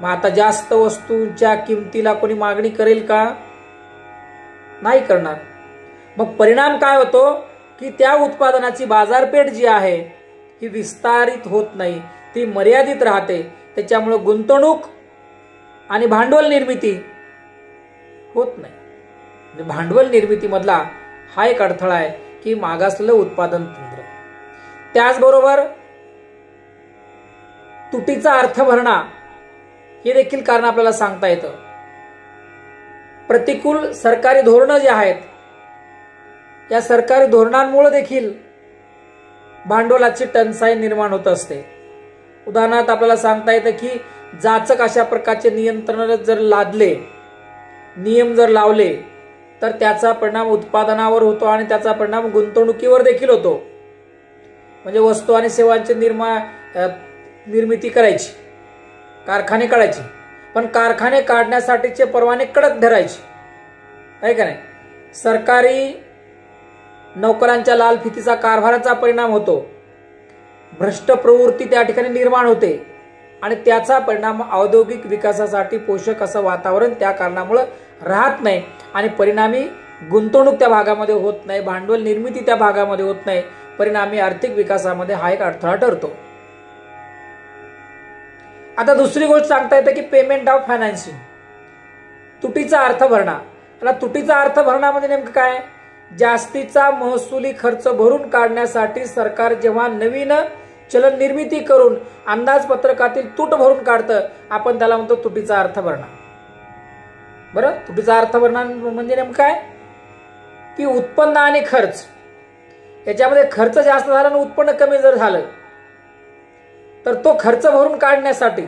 मग आता जास्त वस्तूंच्या किमतीला कोणी मागणी करेल का? नाही करणार. मग परिणाम काय होतो की त्या उत्पादनाची बाजारपेठ जी आहे ही विस्तारित होत नाही, ती मर्यादित राहते. त्याच्यामुळे गुंतवणूक आणि भांडवल निर्मिती होत नाही. भांडवल निर्मितीमधला हा एक अडथळा आहे की मागासलेलं उत्पादन तंत्र. त्याचबरोबर तुटीचा अर्थ भरणा हे देखील कारण आपल्याला सांगता येतं. प्रतिकूल सरकारी धोरणं जी आहेत, या सरकारी धोरणांमुळे देखील भांडवलाची टंचाई निर्माण होत असते. उदाहरणार्थ आपल्याला सांगता येतं की जाचक अशा प्रकारचे नियंत्रण जर लादले, नियम जर लावले, तर त्याचा परिणाम उत्पादनावर होतो आणि त्याचा परिणाम गुंतवणुकीवर देखील होतो. म्हणजे वस्तू आणि सेवांची निर्मिती करायची, कारखाने काढायचे, पण कारखाने काढण्यासाठीचे परवाने कडक धरायचे, आहे का नाही. सरकारी नोकरांच्या लाल फितीचा कारभाराचा परिणाम होतो. भ्रष्ट प्रवृत्ती त्या ठिकाणी निर्माण होते आणि त्याचा परिणाम औद्योगिक विकासासाठी पोषक असं वातावरण त्या कारणामुळे राहत नाही आणि परिणामी गुंतवणूक त्या भागामध्ये होत नाही, भांडवल निर्मिती त्या भागामध्ये होत नाही. परिणामी आर्थिक विकासामध्ये हा एक अडथळा ठरतो. आता दुसरी गोष्ट सांगता येते की पेमेंट ऑफ फायनान्सिंग, तुटीचा अर्थ भरणा. आता तुटीचा अर्थ भरणामध्ये नेमकं काय, जास्तीचा महसुली खर्च भरून काढण्यासाठी सरकार जेव्हा नवीन चलन निर्मिती करून अंदाजपत्रकातील तूट भरून काढतं, आपण त्याला म्हणतो तुटीचा अर्थ भरणा. बरं, तुटीचा अर्थ भरणा म्हणजे नेमकं काय की उत्पन्न आणि खर्च याच्यामध्ये खर्च जास्त झाला आणि उत्पन्न कमी जर झालं तर तो खर्च भरून काढण्यासाठी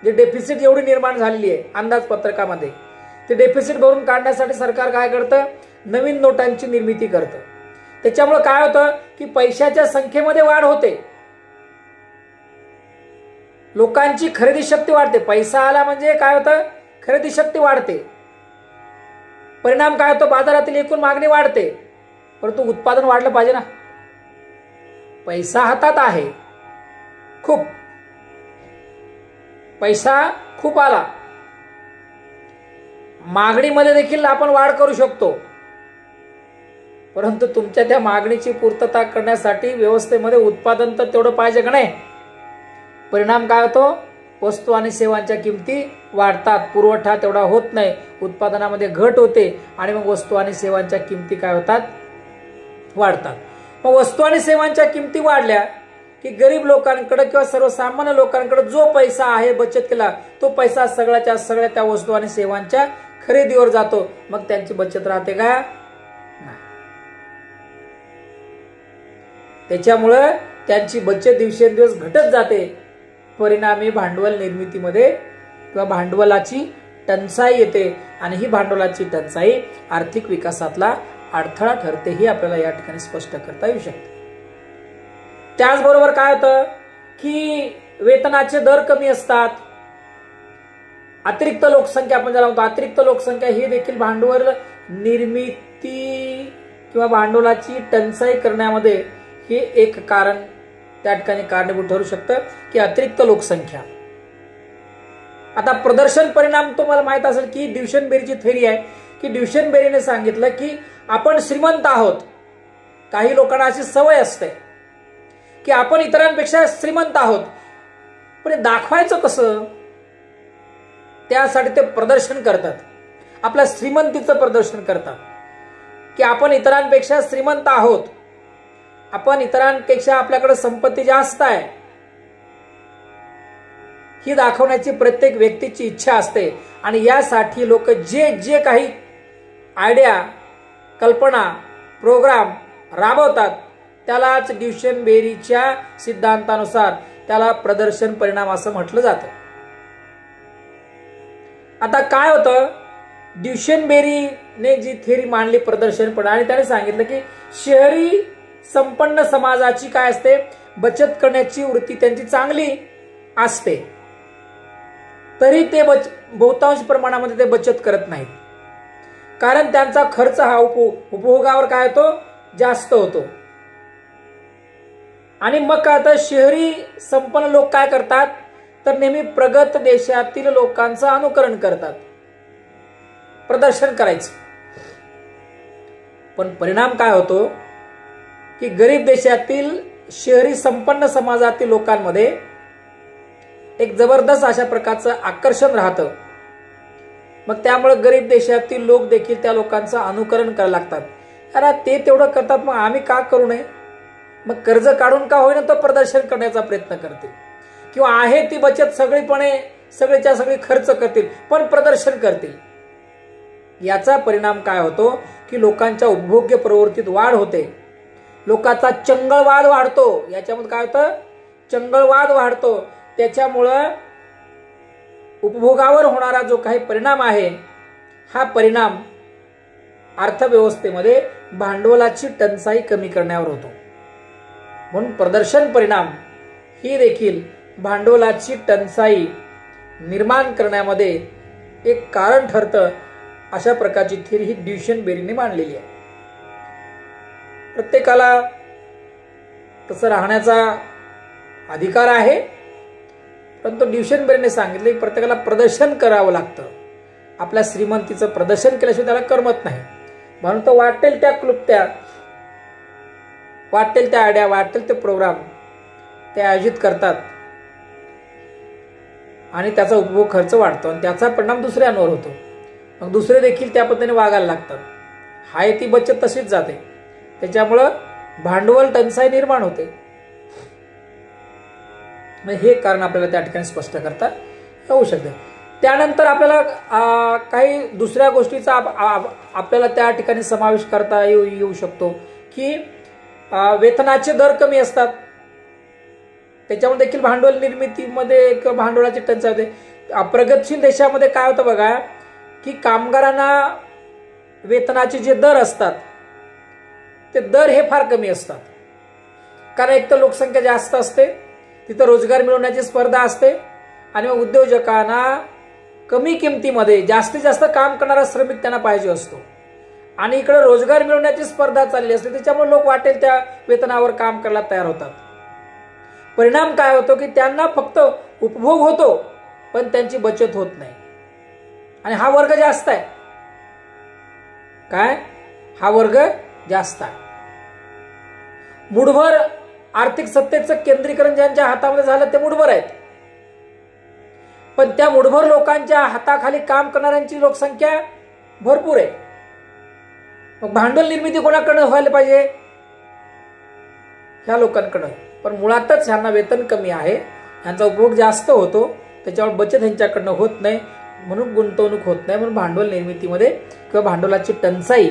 जे डेफिसिट एवढी निर्माण झालेली आहे अंदाजपत्रकामध्ये, ते डेफिसिट भरून काढण्यासाठी सरकार काय करतं, नवीन नोटांची निर्मिती करतं. त्याच्यामुळे काय होतं की पैशाच्या संख्येमध्ये वाढ होते, लोकांची खरेदी शक्ती वाढते. पैसा आला म्हणजे काय होतं, खरेदी शक्ती वाढते. परिणाम काय होतो, बाजारातील एकूण मागणी वाढते. परंतु उत्पादन वाढलं पाहिजे ना. पैसा हातात आहे, खूप पैसा खूप आला, मागणीमध्ये देखील आपण वाढ करू शकतो, परंतु तुमच्या त्या मागणीची पूर्तता करण्यासाठी व्यवस्थेमध्ये उत्पादन तर तेवढं पाहिजे का नाही. परिणाम काय होतो, वस्तू आणि सेवांच्या किमती वाढतात, पुरवठा तेवढा होत नाही, उत्पादनामध्ये घट होते आणि मग वस्तू आणि सेवांच्या किमती काय होतात, वाढतात. मग वस्तू आणि सेवांच्या किमती वाढल्या की गरीब लोकांकडे किंवा सर्वसामान्य लोकांकडे जो पैसा आहे बचत केला, तो पैसा सगळ्याच्या सगळ्या त्या वस्तू आणि सेवांच्या खरेदीवर जातो. मग त्यांची बचत राहते का, नाही. त्याच्यामुळे त्यांची बचत दिवसेंदिवस घटत जाते. परिणामी भांडवल निर्मितीमध्ये किंवा भांडवलाची टंचाई येते आणि ही भांडवलाची टंचाई आर्थिक विकासातला अडथळा ठरते, हे आपल्याला या ठिकाणी स्पष्ट करता येऊ शकते. त्याचबरोबर काय होतं की वेतनाचे दर कमी असतात. अतिरिक्त लोकसंख्या आपण ज्याला म्हणतो, अतिरिक्त लोकसंख्या ही देखील भांडवल निर्मिती किंवा भांडवलाची टंचाई करण्यामध्ये हे एक कारण त्या ठिकाणी कारणीभूत ठरू शकतं की अतिरिक्त लोकसंख्या. आता प्रदर्शन परिणाम तुम्हाला माहित असेल की ड्युशनबेरीची थेरी आहे की ड्युशनबेरीने सांगितलं की आपण श्रीमंत आहोत. काही लोकांना अशी सवय असते की आपण इतरांपेक्षा श्रीमंत आहोत, पण दाखवायचं कसं, त्यासाठी ते प्रदर्शन करतात, आपल्या श्रीमंतीचं प्रदर्शन करतात की आपण इतरांपेक्षा श्रीमंत आहोत, आपण इतरांपेक्षा आपल्याकडे संपत्ती जास्त आहे, ही दाखवण्याची प्रत्येक व्यक्तीची इच्छा असते. आणि यासाठी लोक जे जे काही आयडिया, कल्पना, प्रोग्राम राबवतात त्यालाच ड्युशनबेरीच्या सिद्धांतानुसार त्याला प्रदर्शन परिणाम असं म्हटलं जातं. आता काय होतं, ड्युशनबेरीने जी थेरी मांडली प्रदर्शन परिणाम, आणि त्याने सांगितलं की शहरी संपन्न समाजाची काय असते, बचत करण्याची वृत्ती त्यांची चांगली असते, तरी ते बहुतांश प्रमाणामध्ये ते बचत करत नाहीत, कारण त्यांचा खर्च हा उपभोगावर काय होतो, जास्त होतो. आणि मग काय होतं, शहरी संपन्न लोक काय करतात तर नेहमी प्रगत देशातील लोकांचं अनुकरण करतात, प्रदर्शन करायचं. पण परिणाम काय होतो की गरीब देशातील शहरी संपन्न समाजातील लोकांमध्ये एक जबरदस्त अशा प्रकारचं आकर्षण राहतं. मग त्यामुळे गरीब देशातील लोक देखील त्या लोकांचं अनुकरण करायला लागतात. अरे ते तेवढं करतात, मग आम्ही का करू नये? मग कर्ज काढून का होईना तो प्रदर्शन करण्याचा प्रयत्न करतील, किंवा आहे ती बचत सगळीच्या सगळी खर्च करतील, पण प्रदर्शन करतील. याचा परिणाम काय होतो की लोकांच्या उपभोग्य प्रवृत्तीत वाढ होते, लोकांचा चंगळवाद वाढतो. याच्यामध्ये काय होतं? चंगळवाद वाढतो. त्याच्यामुळं उपभोगावर होणारा जो काही परिणाम आहे, हा परिणाम अर्थव्यवस्थेमध्ये भांडवलाची टंचाई कमी करण्यावर होतो. म्हणून प्रदर्शन परिणाम ही देखील भांडवलाची टंचाई निर्माण करण्यामध्ये एक कारण ठरतं. अशा प्रकारची थिअरी ही ड्युशनबेरीने मांडलेली आहे. प्रत्येकाला तसं राहण्याचा अधिकार आहे, परंतु ड्युशनबेरीने सांगितले की प्रत्येकाला प्रदर्शन करावं लागतं. आपल्या श्रीमंतीचं प्रदर्शन केल्याशिवाय त्याला करमत नाही. म्हणून तो वाटेल त्या क्लुप्त्या, वाटेल त्या आयडिया, वाटेल ते प्रोग्राम ते आयोजित करतात आणि त्याचा उपभोग खर्च वाढतो आणि त्याचा परिणाम दुसऱ्यांवर होतो. मग दुसरे देखील त्या पद्धतीने वागायला लागतात. हाय ती बचत तशीच जाते. त्याच्यामुळं भांडवल टंचाई निर्माण होते. हे कारण आपल्याला त्या ठिकाणी स्पष्ट करता येऊ शकते. त्यानंतर आपल्याला काही दुसऱ्या गोष्टीचा आपल्याला त्या ठिकाणी समावेश करता येऊ शकतो की वेतनाचे दर कमी असतात. त्याच्यामुळे देखील भांडवल निर्मितीमध्ये किंवा भांडवलाची टंचाई होते. प्रगतशील देशामध्ये काय होतं बघा की कामगारांना वेतनाचे जे दर असतात ते दर हे फार कमी असतात. कारण एक तर लोकसंख्या जास्त असते, तिथं रोजगार मिळवण्याची स्पर्धा असते आणि मग उद्योजकांना कमी किमतीमध्ये जास्तीत जास्त काम करणारा श्रमिक त्यांना पाहिजे असतो आणि इकडे रोजगार मिळवण्याची स्पर्धा चालली असते. त्याच्यामुळे लोक वाटेल त्या वेतनावर काम करायला तयार होतात. परिणाम काय होतो की त्यांना फक्त उपभोग होतो पण त्यांची बचत होत नाही. आणि हा वर्ग जास्त आहे. काय? हा वर्ग जास्त आहे. मुठभर आर्थिक सत्तेचं केंद्रीकरण ज्यांच्या हातामध्ये झालं ते मुठभर आहेत, पण त्या मुठभर लोकांच्या हाताखाली काम करणाऱ्यांची लोकसंख्या भरपूर आहे. मग भांडवल निर्मिती कोणाकडनं व्हायला पाहिजे? ह्या लोकांकडनं. पण मुळातच ह्यांना वेतन कमी आहे, ह्यांचा उपभोग जास्त होतो, त्याच्यावर बचत ह्यांच्याकडनं होत नाही, म्हणून गुंतवणूक होत नाही. म्हणून भांडवल निर्मितीमध्ये किंवा भांडवलाची टंचाई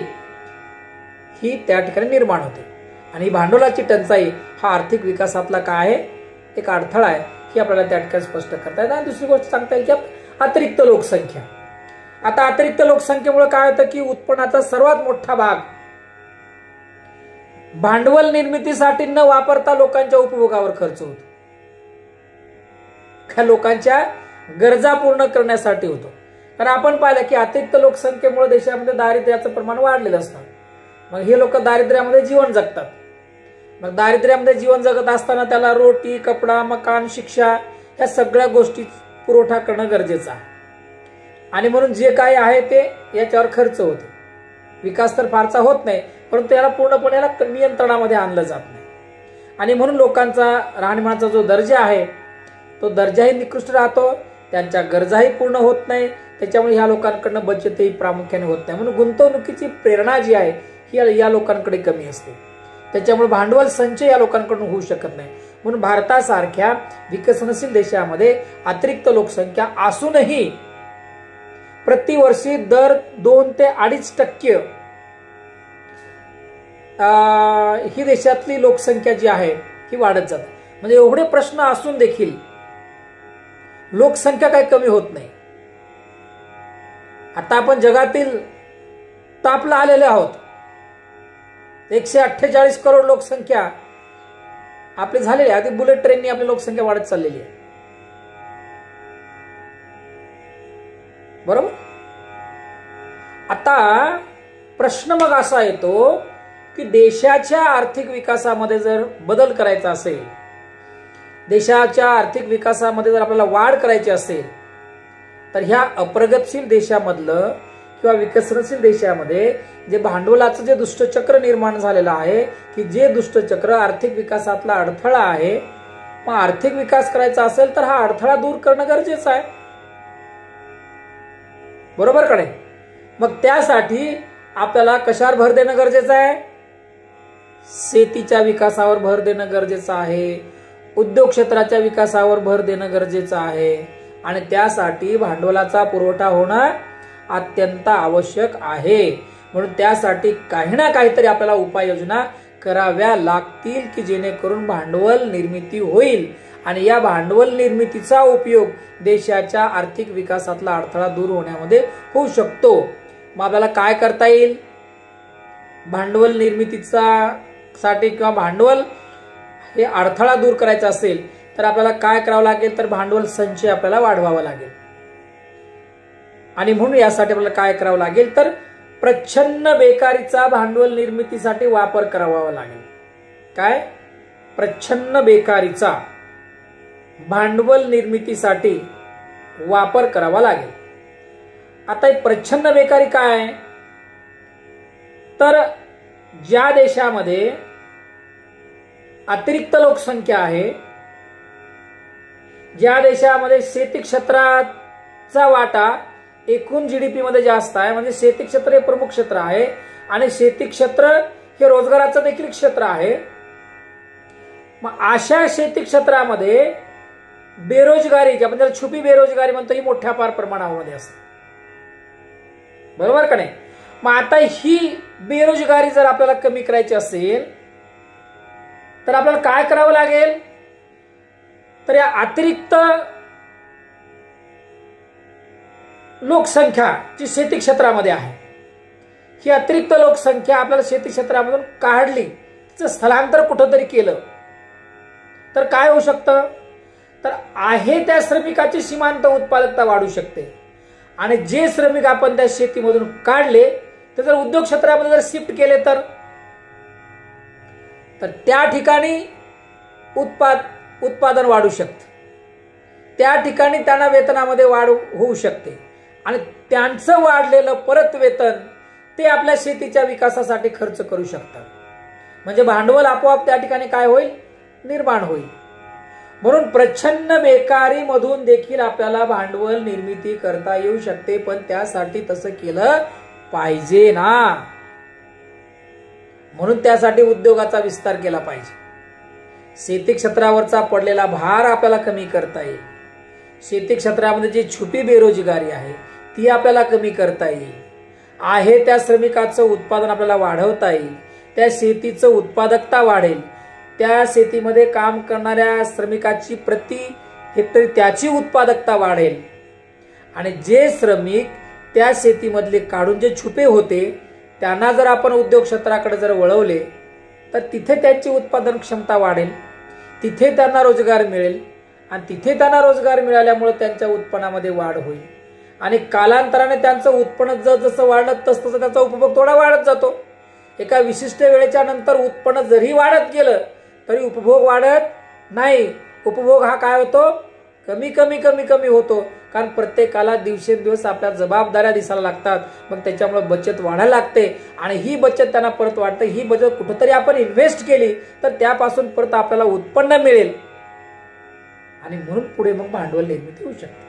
ही त्या ठिकाणी निर्माण होते. आणि भांडवलाची टंचाई हा आर्थिक विकासातला काय आहे? एक अडथळा आहे. ही आपल्याला त्या ठिकाणी स्पष्ट करता येईल. आणि दुसरी गोष्ट सांगता येईल की अतिरिक्त लोकसंख्या. आता अतिरिक्त लोकसंख्येमुळे काय होतं की उत्पन्नाचा सर्वात मोठा भाग भांडवल निर्मितीसाठी न वापरता लोकांच्या उपभोगावर खर्च होतो, लोकांच्या गरजा पूर्ण करण्यासाठी होतो. कारण आपण पाहिलं की अतिरिक्त लोकसंख्येमुळे देशामध्ये दारिद्र्याचं प्रमाण वाढलेलं असतं. मग हे लोक दारिद्र्यामध्ये जीवन जगतात. मग दारिद्र्यामध्ये जीवन जगत असताना त्याला रोटी, कपडा, मकान, शिक्षा या सगळ्या गोष्टी पुरवठा करणं गरजेचं आहे. आणि म्हणून जे काय आहे ते याच्यावर खर्च होतो. विकास तर फारसा होत नाही, परंतु याला पूर्णपणे नियंत्रणामध्ये आणलं जात नाही. आणि म्हणून लोकांचा राहणीमानाचा जो दर्जा आहे तो दर्जाही निकृष्ट राहतो, त्यांच्या गरजाही पूर्ण होत नाही. त्याच्यामुळे ह्या लोकांकडनं बचतही प्रामुख्याने होत नाही. म्हणून गुंतवणुकीची प्रेरणा जी आहे ही या लोकांकडे कमी असते. त्याच्यामुळे भांडवल संचय या लोकांकडून होऊ शकत नाही. म्हणून भारतासारख्या विकसनशील देशामध्ये अतिरिक्त लोकसंख्या असूनही प्रतिवर्षी दर 2 ते 2.5% ही देशातली लोकसंख्या जी आहे ही वाढत जाते. म्हणजे एवढे प्रश्न असून देखील लोकसंख्या काही कमी होत नाही. आता आपण जगातील टॉपला आलेले आहोत. 148 करोड लोकसंख्या आपली झालेली आहे. आधी बुलेट ट्रेननी आपली लोकसंख्या वाढत चाललेली आहे. बरोबर. आता प्रश्न मग असा येतो की देशाच्या आर्थिक विकासामध्ये जर बदल करायचा असेल, देशाच्या आर्थिक विकासामध्ये जर आपल्याला वाढ करायची असेल, तर ह्या अप्रगतशील देशामधलं किंवा विकसनशील देशामध्ये जे भांडवलाचं जे दुष्टचक्र निर्माण झालेलं आहे, की जे दुष्टचक्र आर्थिक विकासातला अडथळा आहे, मग आर्थिक विकास करायचा असेल तर हा अडथळा दूर करणं गरजेचं आहे. बरोबर का नाही? मग त्यासाठी आपल्याला कशावर भर देणं गरजेचं आहे? शेतीच्या विकासावर भर देणं गरजेचं आहे, उद्योग क्षेत्राच्या विकासावर भर देणं गरजेचं आहे, आणि त्यासाठी भांडवलाचा पुरवठा होणं अत्यंत आवश्यक आहे. म्हणून त्यासाठी काही ना काहीतरी आपल्याला उपाययोजना कराव्या लागतील की जेणेकरून भांडवल निर्मिती होईल, आणि या भांडवल निर्मितीचा उपयोग देशाच्या आर्थिक विकासातला अडथळा दूर होण्यामध्ये होऊ शकतो. मग आपल्याला काय करता येईल? भांडवल निर्मितीचा साठी किंवा भांडवल हे अडथळा दूर करायचा असेल तर आपल्याला काय करावं लागेल? तर भांडवल संचय आपल्याला वाढवावा लागेल. आणि म्हणून यासाठी आपल्याला काय करावं लागेल? तर प्रच्छन्न बेकारीचा भांडवल निर्मितीसाठी वापर करावा लागेल. काय? प्रच्छन्न बेकारीचा भांडवल निर्मितीसाठी वापर करावा लागेल. आता प्रच्छन्न बेकारी काय आहे? तर ज्या देशामध्ये अतिरिक्त लोकसंख्या आहे, ज्या देशामध्ये शेती क्षेत्राचा वाटा एकूण जीडीपी मध्ये जास्त आहे, म्हणजे शेती क्षेत्र हे प्रमुख क्षेत्र आहे, आणि शेती क्षेत्र हे रोजगाराचं देखील क्षेत्र आहे. मग अशा शेती क्षेत्रामध्ये बेरोजगारी, आपण त्याला छुपी बेरोजगारी म्हणतो, ही मोठ्या प्रमाणामध्ये असते. बरोबर का नाही? मग आता ही बेरोजगारी जर आपल्याला कमी करायची असेल तर आपल्याला काय करावं लागेल? तर या अतिरिक्त लोकसंख्या जी शेती क्षेत्रामध्ये आहे, ही अतिरिक्त लोकसंख्या आपल्याला शेती क्षेत्रामधून काढली, तिचं स्थलांतर कुठंतरी केलं तर काय होऊ शकतं? तर आहे त्या श्रमिकाची सीमांत उत्पादकता वाढू शकते, आणि जे श्रमिक आपण त्या शेतीमधून काढले ते जर उद्योग क्षेत्रामध्ये जर शिफ्ट केले तर त्या ठिकाणी उत्पादन वाढू शकते, त्या ठिकाणी त्यांना वेतनामध्ये वाढ होऊ शकते, आणि त्यांचं वाढलेलं परत वेतन ते आपल्या शेतीच्या विकासासाठी खर्च करू शकतात. म्हणजे भांडवल आपोआप त्या ठिकाणी काय होईल? निर्माण होईल. म्हणून प्रच्छन्न बेकारी मधून देखील आपल्याला भांडवल निर्मिती करता येऊ शकते, पण त्यासाठी तसं केलं पाहिजे ना. म्हणून त्यासाठी उद्योगाचा विस्तार केला पाहिजे. शेती क्षेत्रावरचा पडलेला भार आपल्याला कमी करता येईल. शेती क्षेत्रामध्ये जी छुपी बेरोजगारी आहे ती आपल्याला कमी करता येईल. आहे त्या श्रमिकाचं उत्पादन आपल्याला वाढवता येईल, त्या शेतीचं उत्पादकता वाढेल, त्या शेतीमध्ये काम करणाऱ्या श्रमिकाची प्रति हेक्टरी त्याची उत्पादकता वाढेल, आणि जे श्रमिक त्या शेतीमधले काढून जे छुपे होते त्यांना जर आपण उद्योग क्षेत्राकडे जर वळवले तर तिथे त्यांची उत्पादन क्षमता वाढेल, तिथे त्यांना रोजगार मिळेल, आणि तिथे त्यांना रोजगार मिळाल्यामुळे त्यांच्या उत्पन्नामध्ये वाढ होईल, आणि कालांतराने त्यांचं उत्पन्न जसं वाढलं तसं त्याचा उपभोग थोडा वाढत जातो. एका विशिष्ट वेळेच्या नंतर उत्पन्न जरी वाढत गेलं तरी उपभोग वाढत नाही. उपभोग हा काय होतो? कमी कमी कमी कमी होतो, कारण प्रत्येकाला दिवसेंदिवस आपल्या जबाबदाऱ्या दिसायला लागतात. मग त्याच्यामुळे बचत वाढायला लागते, आणि ही बचत त्यांना परत वाढते. ही बचत कुठेतरी आपण इन्व्हेस्ट केली तर त्यापासून परत आपल्याला उत्पन्न मिळेल, आणि म्हणून पुढे मग भांडवल निर्मिती होऊ शकते.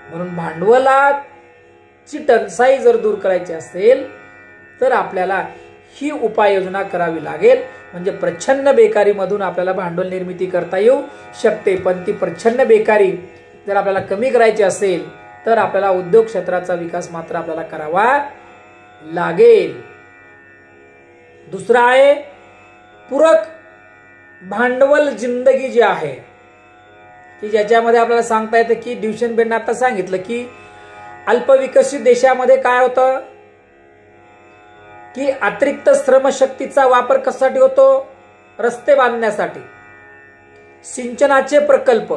म्हणून भांडवलाची टंचाई जर दूर करायची असेल तर आपल्याला ही उपाययोजना करावी लागेल. म्हणजे प्रच्छन्न बेकारीमधून आपल्याला भांडवल निर्मिती करता येऊ शकते, पण ती प्रच्छन्न बेकारी जर आपल्याला कमी करायची असेल तर आपल्याला उद्योग क्षेत्राचा विकास मात्र आपल्याला करावा लागेल. दुसरा आहे पूरक भांडवल जिंदगी जी आहे, की ज्याच्यामध्ये आपल्याला सांगता येतं की ड्युशनबेनने आता सांगितलं की अल्पविकसित देशामध्ये काय होतं की अतिरिक्त श्रमशक्तीचा वापर कशासाठी होतो? रस्ते बांधण्यासाठी, सिंचनाचे प्रकल्प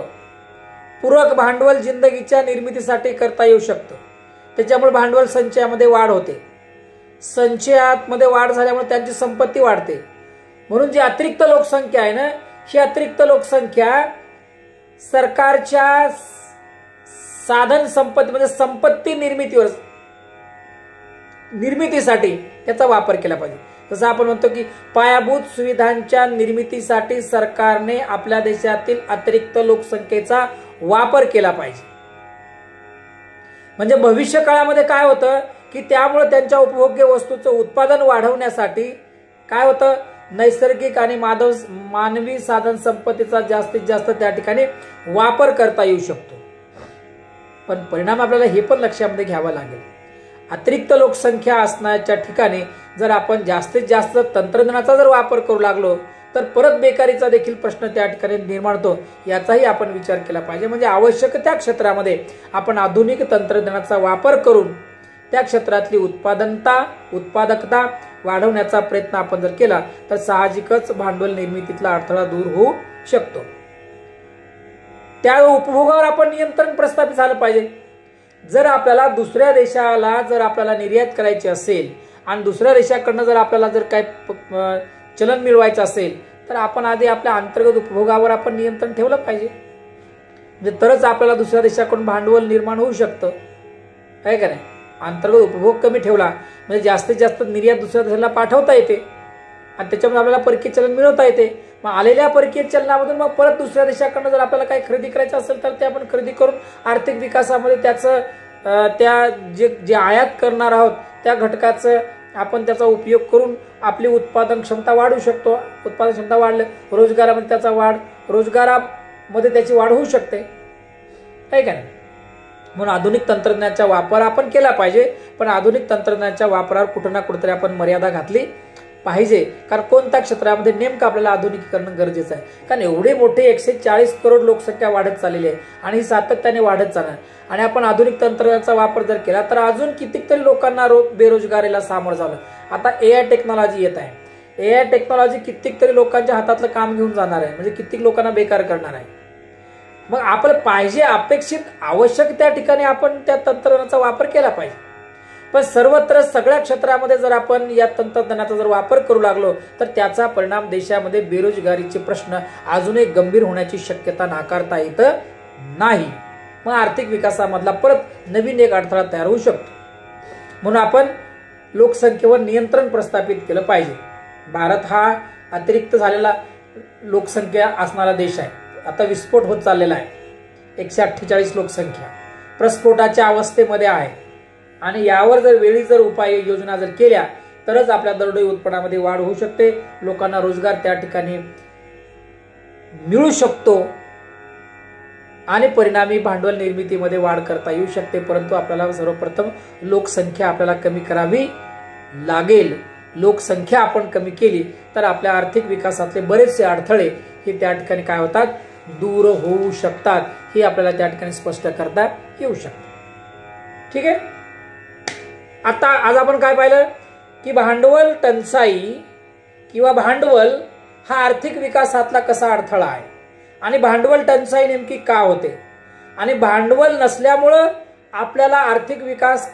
पूरक भांडवल जिंदगीच्या निर्मितीसाठी करता येऊ शकतं. त्याच्यामुळे भांडवल संचयामध्ये वाढ होते, संचयामध्ये वाढ झाल्यामुळे त्यांची संपत्ती वाढते. म्हणून जी अतिरिक्त लोकसंख्या आहे ना, ही अतिरिक्त लोकसंख्या सरकारच्या साधन संपत्ती म्हणजे संपत्ती निर्मितीवर निर्मितीसाठी त्याचा वापर केला पाहिजे. जसं आपण म्हणतो की पायाभूत सुविधांच्या निर्मितीसाठी सरकारने आपल्या देशातील अतिरिक्त लोकसंख्येचा वापर केला पाहिजे. म्हणजे भविष्य काळामध्ये काय होतं की त्यामुळे त्यांच्या उपभोग्य वस्तूचं उत्पादन वाढवण्यासाठी काय होतं, नैसर्गिक आणि मानवी साधन संपत्तीचा जास्तीत जास्त त्या ठिकाणी वापर करता येऊ शकतो. पण परिणाम आपल्याला हे पण लक्षामध्ये घ्यावा लागेल, अतिरिक्त लोकसंख्या असण्याच्या ठिकाणी जर आपण जास्तीत जास्त तंत्रज्ञानाचा जर वापर करू लागलो तर परत बेकारीचा देखील प्रश्न त्या ठिकाणी निर्माण होतो. याचाही आपण विचार केला पाहिजे. म्हणजे आवश्यक त्या क्षेत्रामध्ये आपण आधुनिक तंत्रज्ञानाचा वापर करून त्या क्षेत्रातली उत्पादकता वाढवण्याचा प्रयत्न आपण जर केला तर साहजिकच भांडवल निर्मितीतला अडथळा दूर होऊ शकतो. त्या उपभोगावर आपण नियंत्रण प्रस्थापित झालं पाहिजे. जर आपल्याला दुसऱ्या देशाला जर आपल्याला निर्यात करायची असेल आणि दुसऱ्या देशाकडनं जर आपल्याला जर काय चलन मिळवायचं असेल तर आपण आधी आपल्या अंतर्गत उपभोगावर आपण नियंत्रण ठेवलं पाहिजे. म्हणजे तरच आपल्याला दुसऱ्या देशाकडून भांडवल निर्माण होऊ शकतं, आहे का नाही. अंतर्गत उपभोग कमी ठेवला म्हणजे जास्तीत जास्त निर्यात दुसऱ्या देशाला पाठवता येते आणि त्याच्यामुळे आपल्याला परकीय चलन मिळवता येते. मग आलेल्या परकीय चलनामधून मग परत दुसऱ्या देशाकडनं जर आपल्याला काही खरेदी करायचं असेल तर ते आपण खरेदी करून आर्थिक विकासामध्ये त्याचं त्या जे आयात करणार आहोत त्या घटकाचं आपण त्याचा उपयोग करून आपली उत्पादन क्षमता वाढवू शकतो. उत्पादन क्षमता वाढले रोजगारामध्ये रोजगारामध्ये त्याची वाढ होऊ शकते, आहे का नाही. म्हणून आधुनिक तंत्रज्ञानाचा वापर आपण केला पाहिजे. पण आधुनिक तंत्रज्ञानाच्या वापरावर कुठं ना कुठेतरी आपण मर्यादा घातली पाहिजे. कारण कोणत्या क्षेत्रामध्ये नेमकं आपल्याला आधुनिकीकरण गरजेचं आहे. कारण एवढे मोठे 140 करोड लोकसंख्या वाढत चाललेली आहे आणि ही सातत्याने वाढत जाणार. आणि आपण आधुनिक तंत्रज्ञानाचा वापर जर केला तर अजून कितीतरी लोकांना बेरोजगारीला सामोरं झालं. आता AI टेक्नॉलॉजी येत आहे. AI टेक्नॉलॉजी कितीतरी लोकांच्या हातातलं काम घेऊन जाणार आहे. म्हणजे कित्येक लोकांना बेकार करणार आहे. मग आपलं पाहिजे अपेक्षित आवश्यक त्या ठिकाणी आपण त्या तंत्रज्ञानाचा वापर केला पाहिजे. पण सर्वत्र सगळ्या क्षेत्रामध्ये जर आपण या तंत्रज्ञानाचा जर वापर करू लागलो तर त्याचा परिणाम देशामध्ये बेरोजगारीचे प्रश्न अजूनही गंभीर होण्याची शक्यता नाकारता येत नाही. मग आर्थिक विकासामधला परत नवीन एक अडथळा तयार होऊ शकतो. म्हणून आपण लोकसंख्येवर नियंत्रण प्रस्थापित केलं पाहिजे. भारत हा अतिरिक्त झालेला लोकसंख्या असणारा देश आहे. आता विस्फोट होत चाललेला आहे. 148 लोकसंख्या प्रस्फोटाच्या अवस्थेमध्ये आहे आणि यावर जर वेळी जर उपाययोजना जर केल्या तरच आपल्या दरडोई उत्पन्नामध्ये वाढ होऊ शकते. लोकांना रोजगार त्या ठिकाणी मिळू शकतो आणि परिणामी भांडवल निर्मितीमध्ये वाढ करता येऊ शकते. परंतु आपल्याला सर्वप्रथम लोकसंख्या आपल्याला कमी करावी लागेल. लोकसंख्या आपण कमी केली तर आपल्या आर्थिक विकासातले बरेचसे अडथळे हे त्या ठिकाणी काय होतात, दूर होऊ शकतात. हे आपल्याला त्या ठिकाणी स्पष्ट करता येऊ शकतं. ठीक आहे. आता आज आपण काय पाहिलं की भांडवल टंचाई किंवा भांडवल हा आर्थिक विकासातला कसा अडथळा आहे आणि भांडवल टंचाई नेमकी का होते आणि भांडवल नसल्यामुळं आपल्याला आर्थिक विकास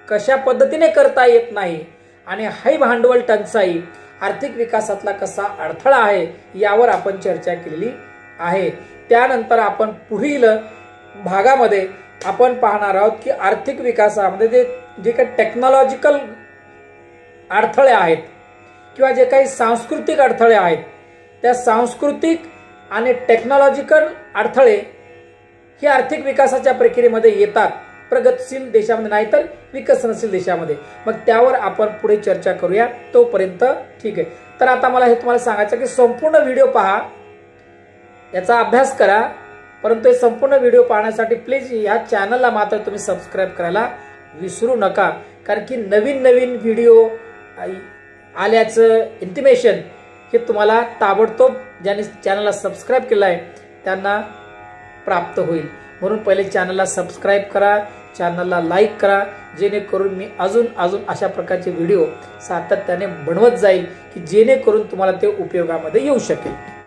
कशा पद्धतीने करता येत नाही आणि ही भांडवल टंचाई आर्थिक विकासातला कसा अडथळा आहे यावर आपण चर्चा केलेली आहे. त्यानंतर आपण पुढील भागामध्ये आपण पाहणार आहोत की आर्थिक विकासामध्ये जे काही टेक्नॉलॉजिकल अडथळे आहेत किंवा जे काही सांस्कृतिक अडथळे आहेत त्या सांस्कृतिक आणि टेक्नॉलॉजिकल अडथळे हे आर्थिक विकासाच्या प्रक्रियेमध्ये येतात, प्रगतशील देशामध्ये नाही तर विकसनशील देशामध्ये. मग त्यावर आपण पुढे चर्चा करूया. तोपर्यंत ठीक आहे. तर आता मला हे तुम्हाला सांगायचं की संपूर्ण व्हिडिओ पहा, याचा अभ्यास करा. परंतु हे संपूर्ण व्हिडिओ पाहण्यासाठी प्लीज या चॅनलला मात्र तुम्ही सबस्क्राईब करायला विसरू नका. कारण की नवीन नवीन व्हिडिओ आल्याचं इंटिमेशन हे तुम्हाला ताबडतोब ज्यांनी चॅनलला सबस्क्राईब केलं आहे त्यांना प्राप्त होईल. म्हणून पहिले चॅनलला सबस्क्राईब करा, चॅनलला लाईक करा, जेणेकरून मी अजून अशा प्रकारचे व्हिडिओ सातत्याने बनवत जाईल की जेणेकरून तुम्हाला ते उपयोगामध्ये येऊ शकेल.